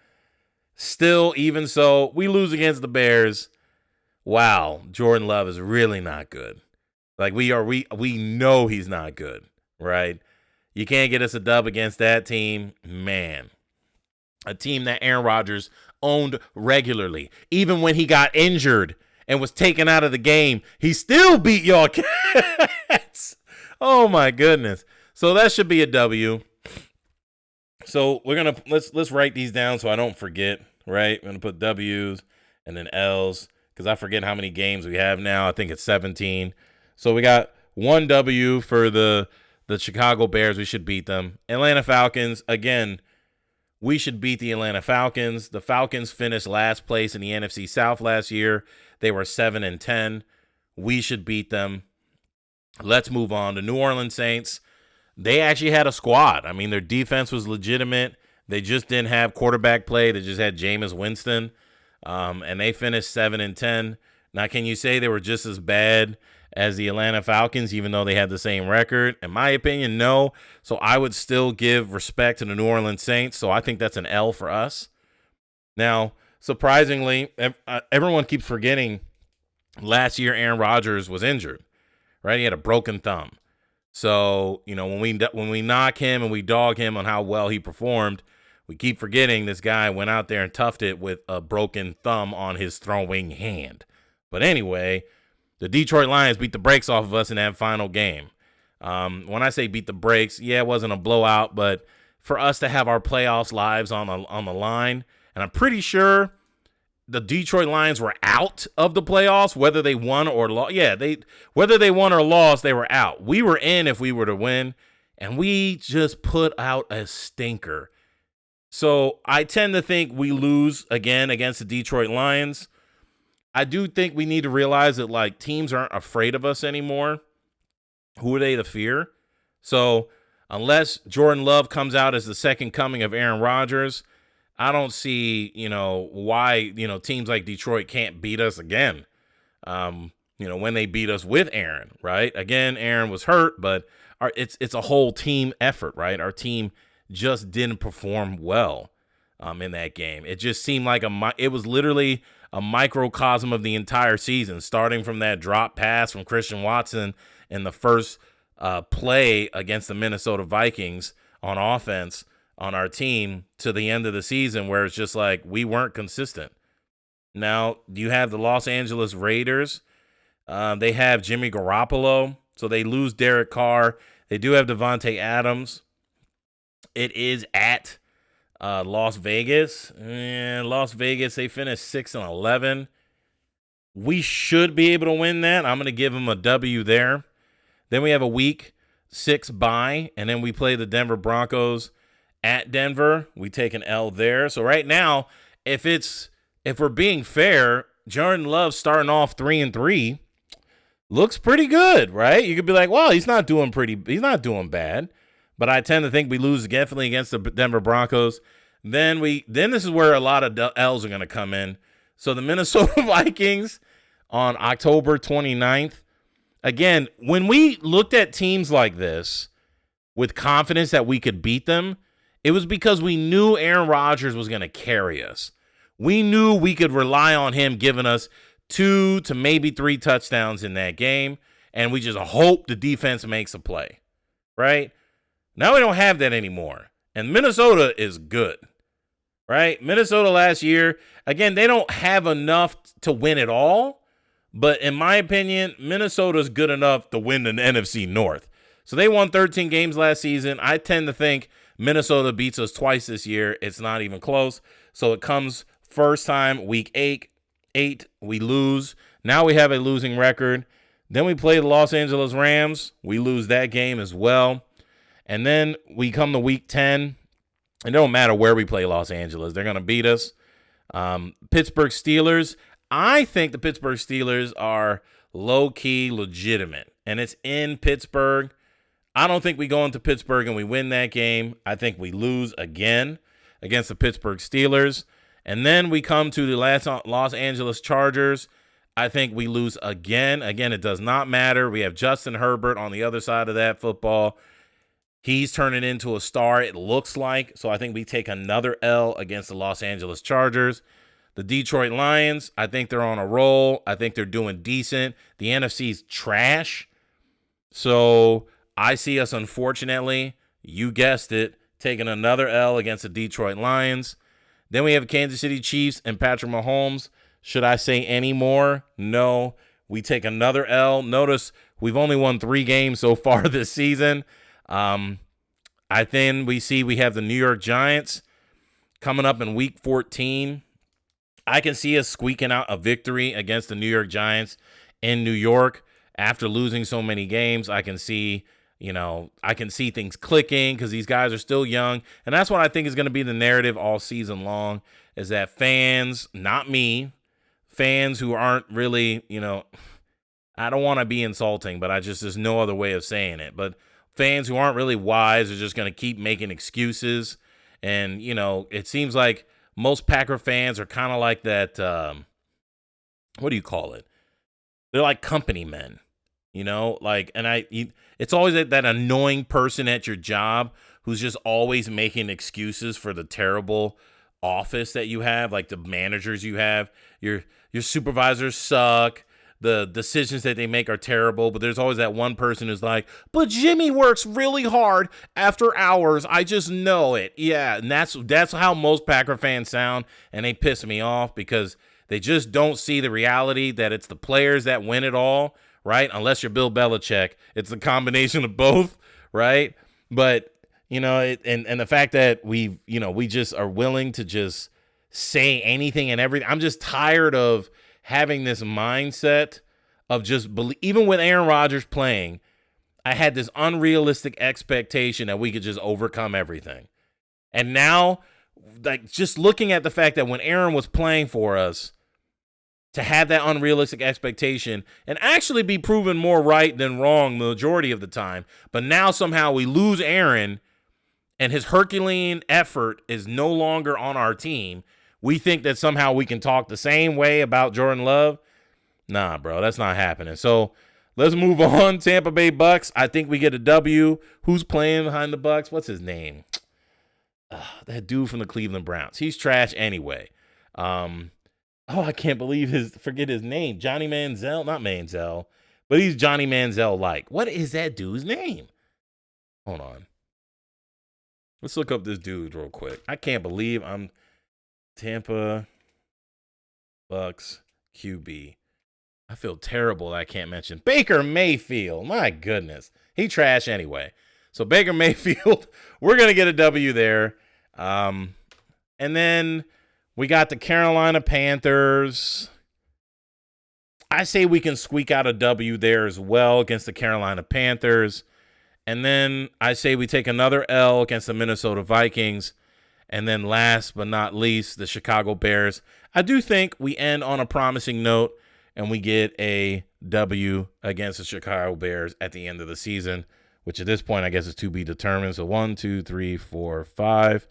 Still, even so, we lose against the Bears. Wow, Jordan Love is really not good. Like we know he's not good, right? You can't get us a dub against that team, man. A team that Aaron Rodgers owned regularly. Even when he got injured and was taken out of the game, he still beat y'all cats. Oh my goodness. So that should be a W. So we're gonna let's write these down so I don't forget, right? We're gonna put W's and then L's because I forget how many games we have now. I think it's 17. So we got 1 W for the Chicago Bears. We should beat them. Atlanta Falcons, again, we should beat the Atlanta Falcons. The Falcons finished last place in the NFC South last year. They were 7-10. We should beat them. Let's move on. The New Orleans Saints, they actually had a squad. I mean, their defense was legitimate. They just didn't have quarterback play. They just had Jameis Winston, and they finished 7-10. Now, can you say they were just as bad as the Atlanta Falcons, even though they had the same record? In my opinion, no. So I would still give respect to the New Orleans Saints. So I think that's an L for us. Now, surprisingly, everyone keeps forgetting last year Aaron Rodgers was injured, right? He had a broken thumb. So, when we knock him and we dog him on how well he performed, we keep forgetting this guy went out there and toughed it with a broken thumb on his throwing hand. But anyway, the Detroit Lions beat the brakes off of us in that final game. When I say beat the brakes, yeah, it wasn't a blowout, but for us to have our playoffs lives on the line, and I'm pretty sure the Detroit Lions were out of the playoffs, whether they won or lost. Yeah, whether they won or lost, they were out. We were in if we were to win, and we just put out a stinker. So I tend to think we lose again against the Detroit Lions. I do think we need to realize that, teams aren't afraid of us anymore. Who are they to fear? So unless Jordan Love comes out as the second coming of Aaron Rodgers, I don't see, why, teams like Detroit can't beat us again. When they beat us with Aaron, right? Again, Aaron was hurt, but it's a whole team effort, right? Our team just didn't perform well in that game. It just seemed like it was literally a microcosm of the entire season, starting from that drop pass from Christian Watson in the first play against the Minnesota Vikings on offense on our team to the end of the season, where it's just like we weren't consistent. Now, you have the Los Angeles Raiders. They have Jimmy Garoppolo, so they lose Derek Carr. They do have Devontae Adams. It is at Las Vegas. And Las Vegas, they finished 6-11. We should be able to win that. I'm going to give them a W there. Then we have a week 6 bye, and then we play the Denver Broncos at Denver. We take an L there. So right now, if we're being fair, Jordan Love starting off 3-3 looks pretty good, right? You could be like, well, he's not doing bad. But I tend to think we lose definitely against the Denver Broncos. Then this is where a lot of L's are going to come in. So the Minnesota Vikings on October 29th. Again, when we looked at teams like this with confidence that we could beat them, it was because we knew Aaron Rodgers was going to carry us. We knew we could rely on him giving us 2 to maybe 3 touchdowns in that game, and we just hope the defense makes a play, right? Now we don't have that anymore, and Minnesota is good, right? Minnesota last year, again, they don't have enough to win it all, but in my opinion, Minnesota's good enough to win the NFC North. So they won 13 games last season. I tend to think Minnesota beats us twice this year. It's not even close. So it comes first time, week 8, we lose. Now we have a losing record. Then we play the Los Angeles Rams. We lose that game as well. And then we come to week 10. It don't matter where we play Los Angeles. They're going to beat us. Pittsburgh Steelers. I think the Pittsburgh Steelers are low-key legitimate. And it's in Pittsburgh. I don't think we go into Pittsburgh and we win that game. I think we lose again against the Pittsburgh Steelers. And then we come to the Los Angeles Chargers. I think we lose again. Again, it does not matter. We have Justin Herbert on the other side of that football. He's turning into a star, it looks like. So I think we take another L against the Los Angeles Chargers. The Detroit Lions, I think they're on a roll. I think they're doing decent. The NFC's trash. So I see us, unfortunately, you guessed it, taking another L against the Detroit Lions. Then we have Kansas City Chiefs and Patrick Mahomes. Should I say any more? No. We take another L. Notice we've only won 3 games so far this season. I think we have the New York Giants coming up in week 14. I can see us squeaking out a victory against the New York Giants in New York after losing so many games. I can see I can see things clicking because these guys are still young. And that's what I think is going to be the narrative all season long, is that fans, not me, fans who aren't really, I don't want to be insulting, but there's no other way of saying it. But fans who aren't really wise are just going to keep making excuses. And, it seems like most Packer fans are kind of like that, what do you call it? They're like company men. It's always that annoying person at your job who's just always making excuses for the terrible office that you have, like the managers you have. Your supervisors suck. The decisions that they make are terrible, but there's always that one person who's like, but Jimmy works really hard after hours. I just know it. Yeah, and that's how most Packer fans sound, and they piss me off because they just don't see the reality that it's the players that win it all. Right? Unless you're Bill Belichick. It's a combination of both, right? But, and the fact that we just are willing to just say anything and everything. I'm just tired of having this mindset of just even with Aaron Rodgers playing, I had this unrealistic expectation that we could just overcome everything. And now, like, just looking at the fact that when Aaron was playing for us, to have that unrealistic expectation and actually be proven more right than wrong the majority of the time. But now somehow we lose Aaron and his Herculean effort is no longer on our team. We think that somehow we can talk the same way about Jordan Love. Nah, bro, that's not happening. So let's move on. Tampa Bay Bucks. I think we get a W. Who's playing behind the Bucks? What's his name? That dude from the Cleveland Browns. He's trash anyway. I can't forget his name. Johnny Manziel, not Manziel, but he's Johnny Manziel-like. What is that dude's name? Hold on. Let's look up this dude real quick. I can't believe I'm Tampa Bucks QB. I feel terrible that I can't mention Baker Mayfield. My goodness. He trash anyway. So Baker Mayfield, we're going to get a W there. And then we got the Carolina Panthers. I say we can squeak out a W there as well against the Carolina Panthers. And then I say we take another L against the Minnesota Vikings. And then last but not least, the Chicago Bears. I do think we end on a promising note and we get a W against the Chicago Bears at the end of the season, which at this point I guess is to be determined. So 1, 2, 3, 4, 5.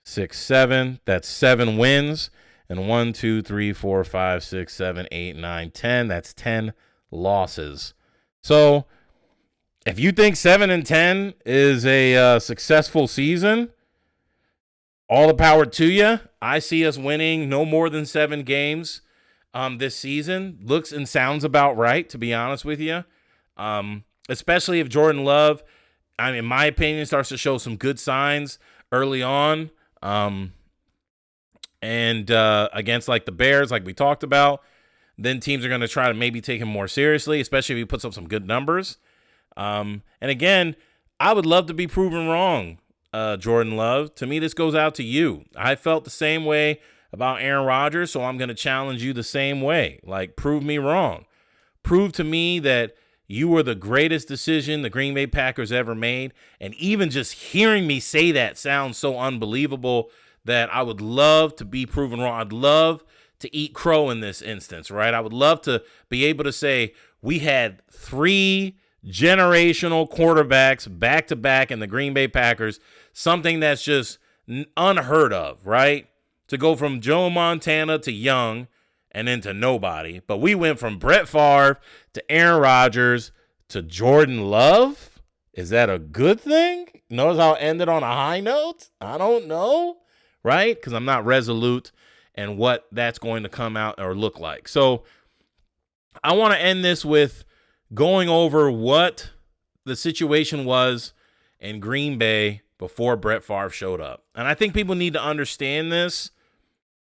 6, 7. That's 7 wins. And 1, 2, 3, 4, 5, 6, 7, 8, 9, 10. That's 10 losses. So if you think 7-10 is a successful season, all the power to you. I see us winning no more than 7 games this season. Looks and sounds about right, to be honest with you. Especially if Jordan Love, in my opinion, starts to show some good signs early on. Against like the Bears, like we talked about, then teams are going to try to maybe take him more seriously, especially if he puts up some good numbers. And again, I would love to be proven wrong, Jordan Love. To me, this goes out to you. I felt the same way about Aaron Rodgers, so I'm going to challenge you the same way. Like, prove me wrong. Prove to me that you were the greatest decision the Green Bay Packers ever made. And even just hearing me say that sounds so unbelievable that I would love to be proven wrong. I'd love to eat crow in this instance, right? I would love to be able to say we had 3 generational quarterbacks back-to-back in the Green Bay Packers, something that's just unheard of, right? To go from Joe Montana to Young and then to nobody. But we went from Brett Favre to Aaron Rodgers to Jordan Love. Is that a good thing? Notice how it ended on a high note? I don't know, right? Because I'm not resolute in what that's going to come out or look like. So I want to end this with going over what the situation was in Green Bay before Brett Favre showed up. And I think people need to understand this.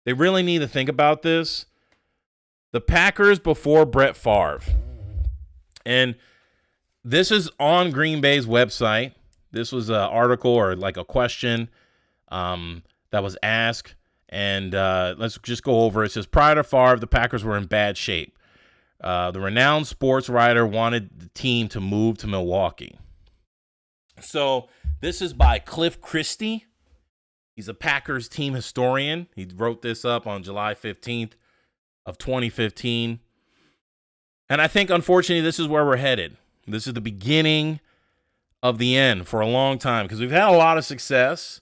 They really need to think about this. The Packers before Brett Favre. And this is on Green Bay's website. This was an article or like a question that was asked. And let's just go over it. It says, prior to Favre, the Packers were in bad shape. The renowned sports writer wanted the team to move to Milwaukee. So this is by Cliff Christie. He's a Packers team historian. He wrote this up on July 15th of 2015. And I think, unfortunately, this is where we're headed. This is the beginning of the end for a long time because we've had a lot of success.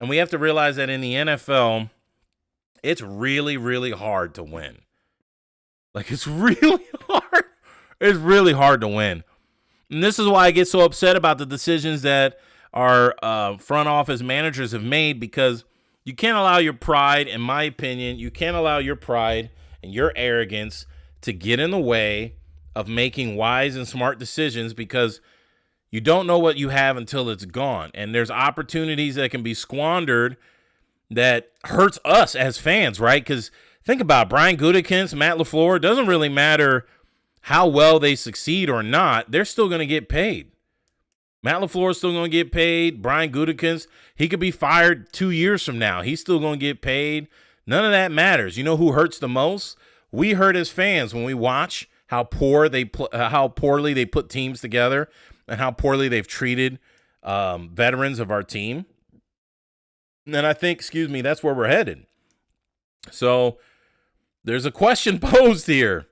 And we have to realize that in the NFL, it's really, really hard to win. Like, it's really hard. It's really hard to win. And this is why I get so upset about the decisions that our front office managers have made, because you can't allow your pride, in my opinion, you can't allow your pride and your arrogance to get in the way of making wise and smart decisions, because you don't know what you have until it's gone. And there's opportunities that can be squandered that hurts us as fans, right? Because think about it, Brian Gutekunst, Matt LaFleur, it doesn't really matter how well they succeed or not, they're still going to get paid. Matt LaFleur is still going to get paid. Brian Gutekunst, he could be fired 2 years from now. He's still going to get paid. None of that matters. You know who hurts the most? We hurt as fans when we watch how poorly they put teams together and how poorly they've treated veterans of our team. And I think, that's where we're headed. So there's a question posed here.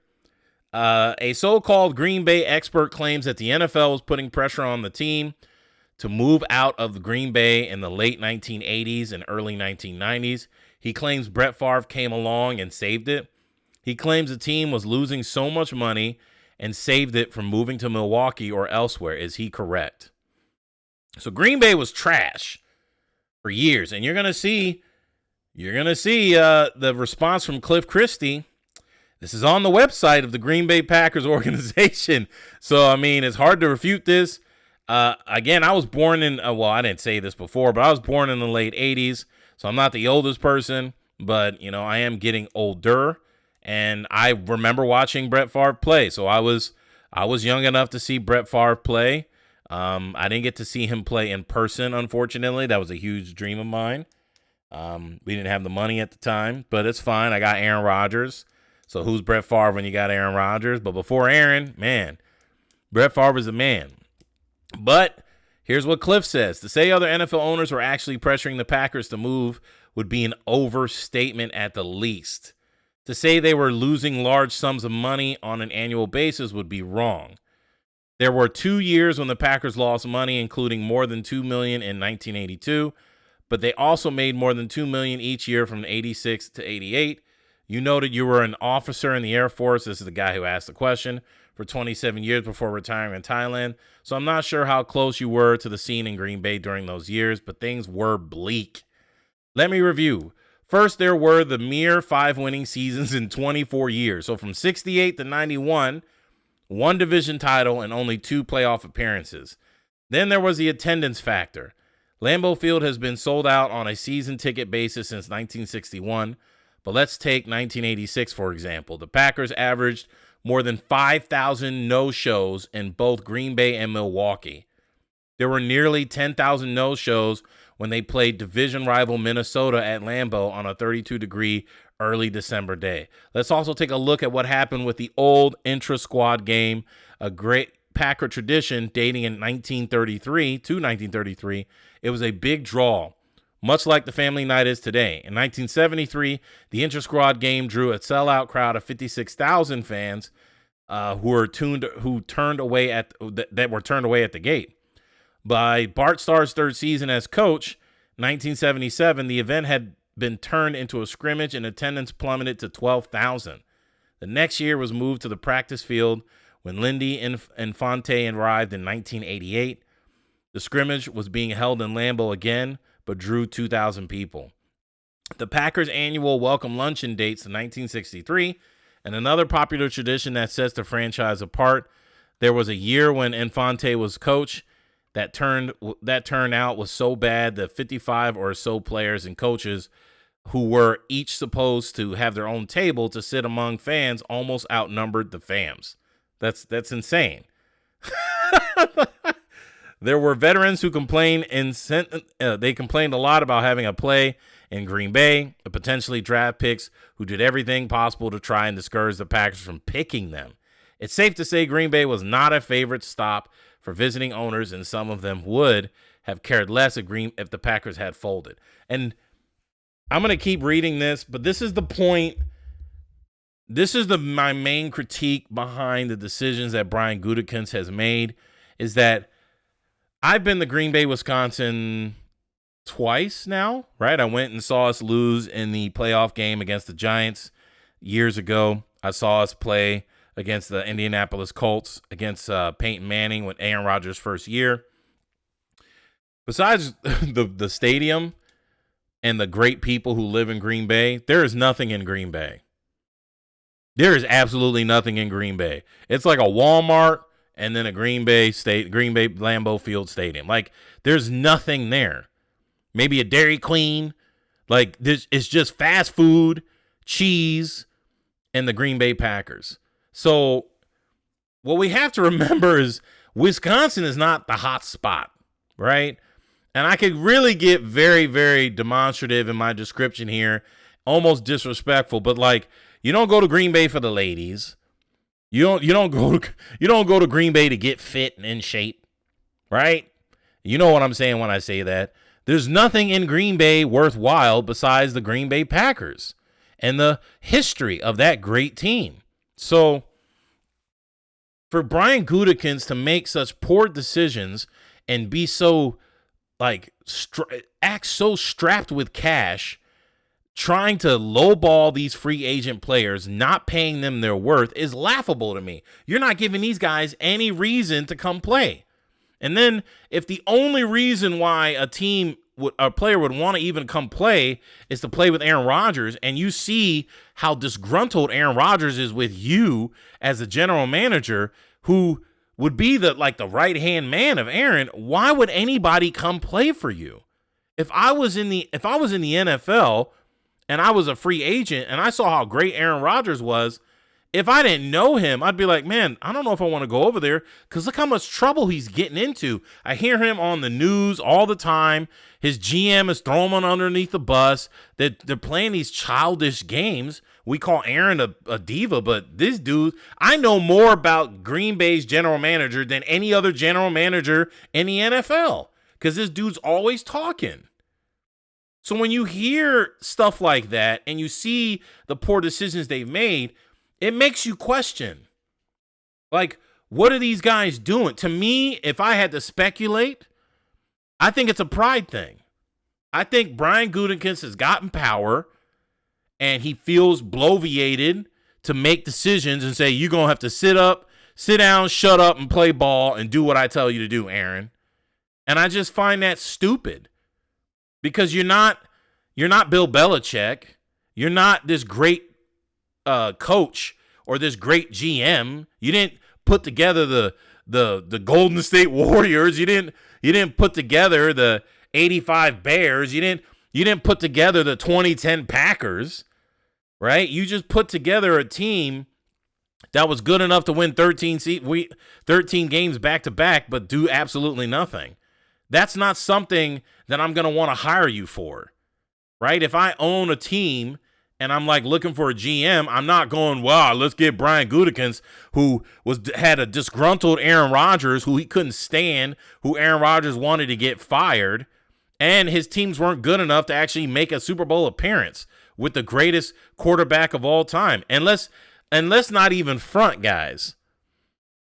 A so-called Green Bay expert claims that the NFL was putting pressure on the team to move out of the Green Bay in the late 1980s and early 1990s. He claims Brett Favre came along and saved it. He claims the team was losing so much money and saved it from moving to Milwaukee or elsewhere. Is he correct? So Green Bay was trash for years, and you're gonna see the response from Cliff Christie. This is on the website of the Green Bay Packers organization. So, I mean, it's hard to refute this. Again, I was born in, I didn't say this before, but I was born in the late 80s. So I'm not the oldest person, but, I am getting older. And I remember watching Brett Favre play. So I was young enough to see Brett Favre play. I didn't get to see him play in person, unfortunately. That was a huge dream of mine. We didn't have the money at the time, but it's fine. I got Aaron Rodgers. So who's Brett Favre when you got Aaron Rodgers? But before Aaron, man, Brett Favre was the man. But here's what Cliff says. To say other NFL owners were actually pressuring the Packers to move would be an overstatement at the least. To say they were losing large sums of money on an annual basis would be wrong. There were 2 years when the Packers lost money, including more than $2 million in 1982, but they also made more than $2 million each year from 86 to 88. You noted you were an officer in the Air Force. This is the guy who asked the question, for 27 years before retiring in Thailand. So I'm not sure how close you were to the scene in Green Bay during those years, but things were bleak. Let me review. First, there were the mere 5 winning seasons in 24 years. So from 68 to 91, 1 division title and only 2 playoff appearances. Then there was the attendance factor. Lambeau Field has been sold out on a season ticket basis since 1961. But let's take 1986, for example. The Packers averaged more than 5,000 no-shows in both Green Bay and Milwaukee. There were nearly 10,000 no-shows when they played division rival Minnesota at Lambeau on a 32-degree early December day. Let's also take a look at what happened with the old intra-squad game, a great Packer tradition dating in 1933. It was a big draw, much like the family night is today. In 1973, the intra-squad game drew a sellout crowd of 56,000 fans that were turned away at the gate. By Bart Starr's 3rd season as coach, 1977, the event had been turned into a scrimmage and attendance plummeted to 12,000. The next year was moved to the practice field when Lindy Infante arrived in 1988. The scrimmage was being held in Lambeau again, but drew 2,000 people. The Packers' annual welcome luncheon dates to 1963, and another popular tradition that sets the franchise apart. There was a year when Infante was coach that turnout was so bad that 55 or so players and coaches who were each supposed to have their own table to sit among fans almost outnumbered the fams. That's insane. There were veterans who complained they complained a lot about having a play in Green Bay, potentially draft picks who did everything possible to try and discourage the Packers from picking them. It's safe to say Green Bay was not a favorite stop for visiting owners, and some of them would have cared less if the Packers had folded. And I'm going to keep reading this, but this is the point. This is my main critique behind the decisions that Brian Gutekunst has made, is that I've been to Green Bay, Wisconsin twice now, right? I went and saw us lose in the playoff game against the Giants years ago. I saw us play against the Indianapolis Colts, against Peyton Manning with Aaron Rodgers' first year. Besides the stadium and the great people who live in Green Bay, there is nothing in Green Bay. There is absolutely nothing in Green Bay. It's like a Walmart and then a Green Bay Lambeau Field Stadium. Like, there's nothing there. Maybe a Dairy Queen. Like, it's just fast food, cheese, and the Green Bay Packers. So what we have to remember is Wisconsin is not the hot spot, right? And I could really get very, very demonstrative in my description here, almost disrespectful, but like, you don't go to Green Bay for the ladies. You don't go to Green Bay to get fit and in shape, right? You know what I'm saying when I say that. There's nothing in Green Bay worthwhile besides the Green Bay Packers and the history of that great team. So for Brian Gutekunst to make such poor decisions and be so act so strapped with cash, trying to lowball these free agent players, not paying them their worth, is laughable to me. You're not giving these guys any reason to come play. And then if the only reason why a player would want to even come play is to play with Aaron Rodgers, and you see how disgruntled Aaron Rodgers is with you as a general manager who would be the right-hand man of Aaron, why would anybody come play for you? If I was in the NFL and I was a free agent and I saw how great Aaron Rodgers was, if I didn't know him, I'd be like, man, I don't know if I want to go over there because look how much trouble he's getting into. I hear him on the news all the time. His GM is throwing him underneath the bus. They're playing these childish games. We call Aaron a diva, but this dude, I know more about Green Bay's general manager than any other general manager in the NFL because this dude's always talking. So when you hear stuff like that and you see the poor decisions they've made, it makes you question, like, what are these guys doing? To me, if I had to speculate, I think it's a pride thing. I think Brian Gutekunst has gotten power and he feels bloviated to make decisions and say, you're going to have to sit down, shut up, and play ball and do what I tell you to do, Aaron. And I just find that stupid because you're not Bill Belichick. You're not this great coach or this great GM. You didn't put together the Golden State Warriors. You didn't put together the 85 Bears. You didn't put together the 2010 Packers, right? You just put together a team that was good enough to win 13 games back to back, but do absolutely nothing. That's not something that I'm going to want to hire you for, right? If I own a team and I'm like looking for a GM, I'm not going, wow, let's get Brian Gutekunst, who had a disgruntled Aaron Rodgers, who he couldn't stand, who Aaron Rodgers wanted to get fired, and his teams weren't good enough to actually make a Super Bowl appearance with the greatest quarterback of all time. And let's not even front, guys.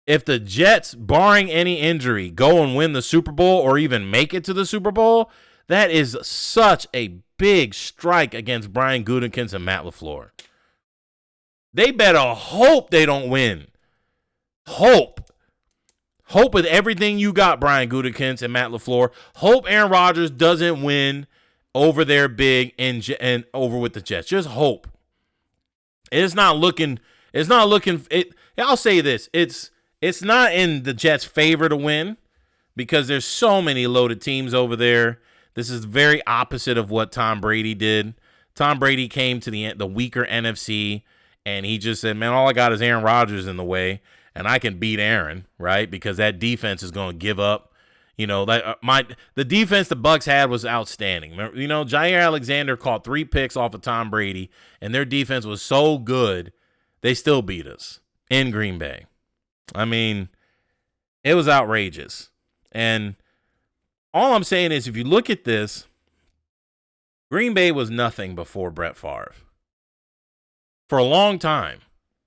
If the Jets, barring any injury, go and win the Super Bowl or even make it to the Super Bowl, that is such a big strike against Brian Gutekunst and Matt LaFleur. They better hope they don't win. Hope with everything you got, Brian Gutekunst and Matt LaFleur. Hope Aaron Rodgers doesn't win over there big and over with the Jets. Just hope. It's not looking. I'll say this. It's not in the Jets' favor to win because there's so many loaded teams over there. This is very opposite of what Tom Brady did. Tom Brady came to the weaker NFC, and he just said, man, all I got is Aaron Rodgers in the way, and I can beat Aaron, right? Because that defense is going to give up. You know, the defense the Bucs had was outstanding. You know, Jair Alexander caught 3 picks off of Tom Brady, and their defense was so good, they still beat us in Green Bay. I mean, It was outrageous. And all I'm saying is, if you look at this, Green Bay was nothing before Brett Favre. For a long time.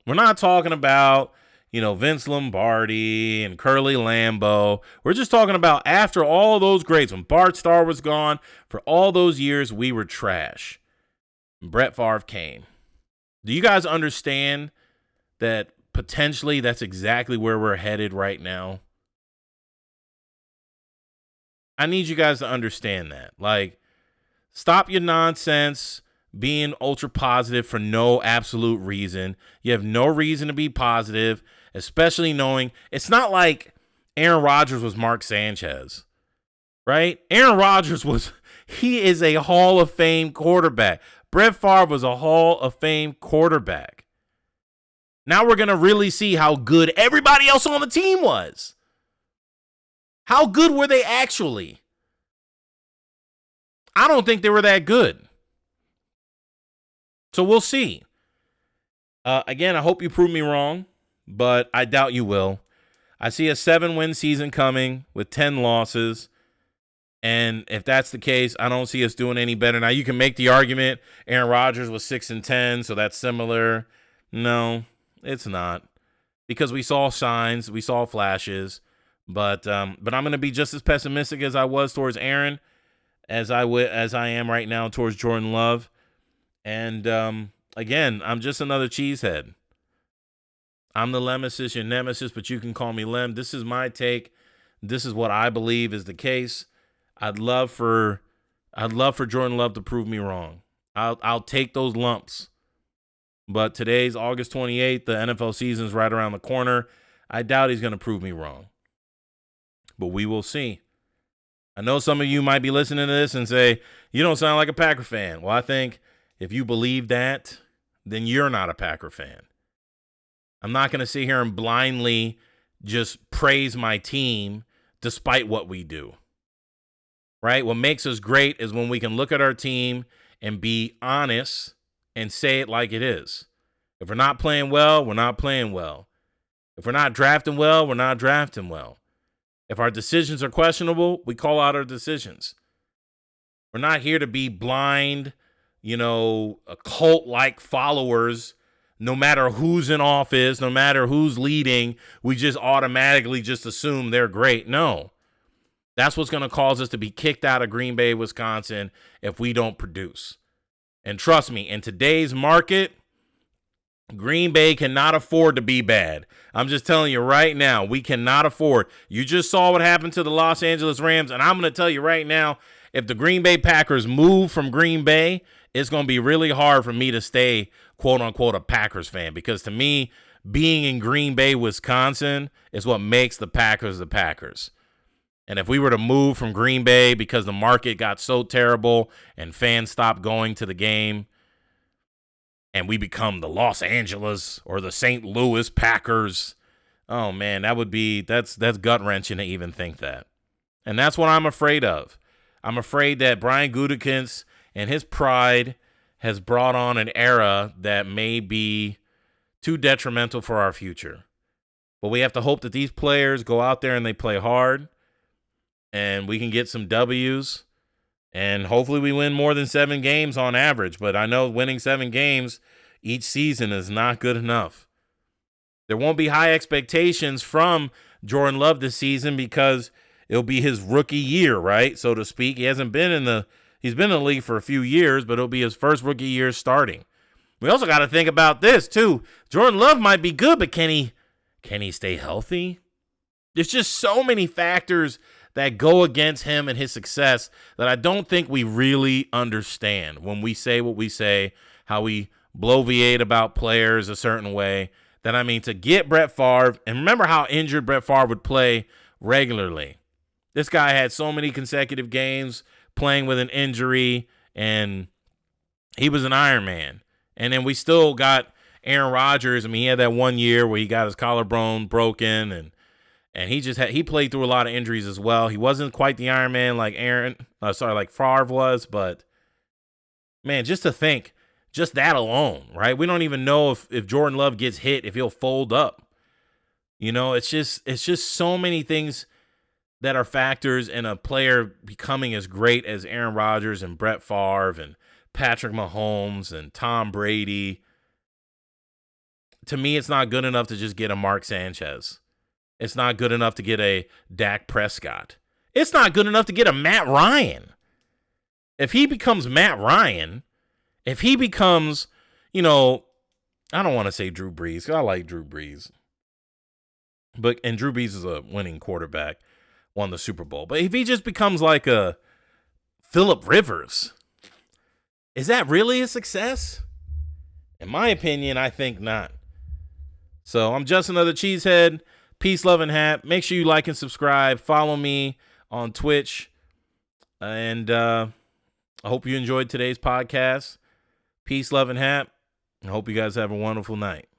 We're not talking about, Vince Lombardi and Curly Lambeau. We're just talking about after all of those greats, when Bart Starr was gone, for all those years, we were trash. Brett Favre came. Do you guys understand that potentially that's exactly where we're headed right now? I need you guys to understand that. Like, stop your nonsense being ultra positive for no absolute reason. You have no reason to be positive, especially knowing it's not like Aaron Rodgers was Mark Sanchez, right? Aaron Rodgers he is a Hall of Fame quarterback. Brett Favre was a Hall of Fame quarterback. Now we're going to really see how good everybody else on the team was. How good were they actually? I don't think they were that good. So we'll see. Again, I hope you prove me wrong, but I doubt you will. I see a 7-win season coming with 10 losses. And if that's the case, I don't see us doing any better. Now, you can make the argument Aaron Rodgers was 6-10, so that's similar. No, it's not. Because we saw signs, we saw flashes. But I'm going to be just as pessimistic as I was towards Aaron as I am right now towards Jordan Love. And again, I'm just another cheesehead. I'm the Lemesis, your nemesis, but you can call me Lem. This is my take. This is what I believe is the case. I'd love for Jordan Love to prove me wrong. I'll take those lumps. But today's August 28th. The NFL season's right around the corner. I doubt he's going to prove me wrong. But we will see. I know some of you might be listening to this and say, you don't sound like a Packer fan. Well, I think if you believe that, then you're not a Packer fan. I'm not going to sit here and blindly just praise my team despite what we do. Right? What makes us great is when we can look at our team and be honest and say it like it is. If we're not playing well, we're not playing well. If we're not drafting well, we're not drafting well. If our decisions are questionable, we call out our decisions. We're not here to be blind, cult-like followers. No matter who's in office, no matter who's leading, we just automatically just assume they're great. No. That's what's going to cause us to be kicked out of Green Bay, Wisconsin if we don't produce. And trust me, in today's market, Green Bay cannot afford to be bad. I'm just telling you right now, we cannot afford. You just saw what happened to the Los Angeles Rams, and I'm going to tell you right now, if the Green Bay Packers move from Green Bay, it's going to be really hard for me to stay, quote-unquote, a Packers fan. Because to me, being in Green Bay, Wisconsin is what makes the Packers the Packers. And if we were to move from Green Bay because the market got so terrible and fans stopped going to the game, and we become the Los Angeles or the St. Louis Packers, oh man, that's gut-wrenching to even think that. And that's what I'm afraid of. I'm afraid that Brian Gutekunst and his pride has brought on an era that may be too detrimental for our future. But we have to hope that these players go out there and they play hard, and we can get some W's, and hopefully we win more than 7 games on average. But I know winning 7 games each season is not good enough. There won't be high expectations from Jordan Love this season because it'll be his rookie year, right, so to speak. He's been in the league for a few years, but it'll be his first rookie year starting. We also got to think about this too. Jordan Love might be good, but can he stay healthy? There's just so many factors that go against him and his success that I don't think we really understand when we say what we say, how we bloviate about players a certain way. That, I mean, to get Brett Favre, and remember how injured Brett Favre would play regularly. This guy had so many consecutive games playing with an injury, and he was an Iron Man. And then we still got Aaron Rodgers. I mean, he had that one year where he got his collarbone broken, and he played through a lot of injuries as well. He wasn't quite the Iron Man like like Favre was, but man, just to think, just that alone, right? We don't even know if Jordan Love gets hit, if he'll fold up. It's just so many things that are factors in a player becoming as great as Aaron Rodgers and Brett Favre and Patrick Mahomes and Tom Brady. To me, it's not good enough to just get a Mark Sanchez. It's not good enough to get a Dak Prescott. It's not good enough to get a Matt Ryan. If he becomes Matt Ryan, if he becomes, I don't want to say Drew Brees, 'cause I like Drew Brees. And Drew Brees is a winning quarterback, won the Super Bowl. But if he just becomes like a Phillip Rivers, is that really a success? In my opinion, I think not. So I'm Just Another Cheesehead. Peace, love, and hat. Make sure you like and subscribe. Follow me on Twitch. And I hope you enjoyed today's podcast. Peace, love, and hat. I hope you guys have a wonderful night.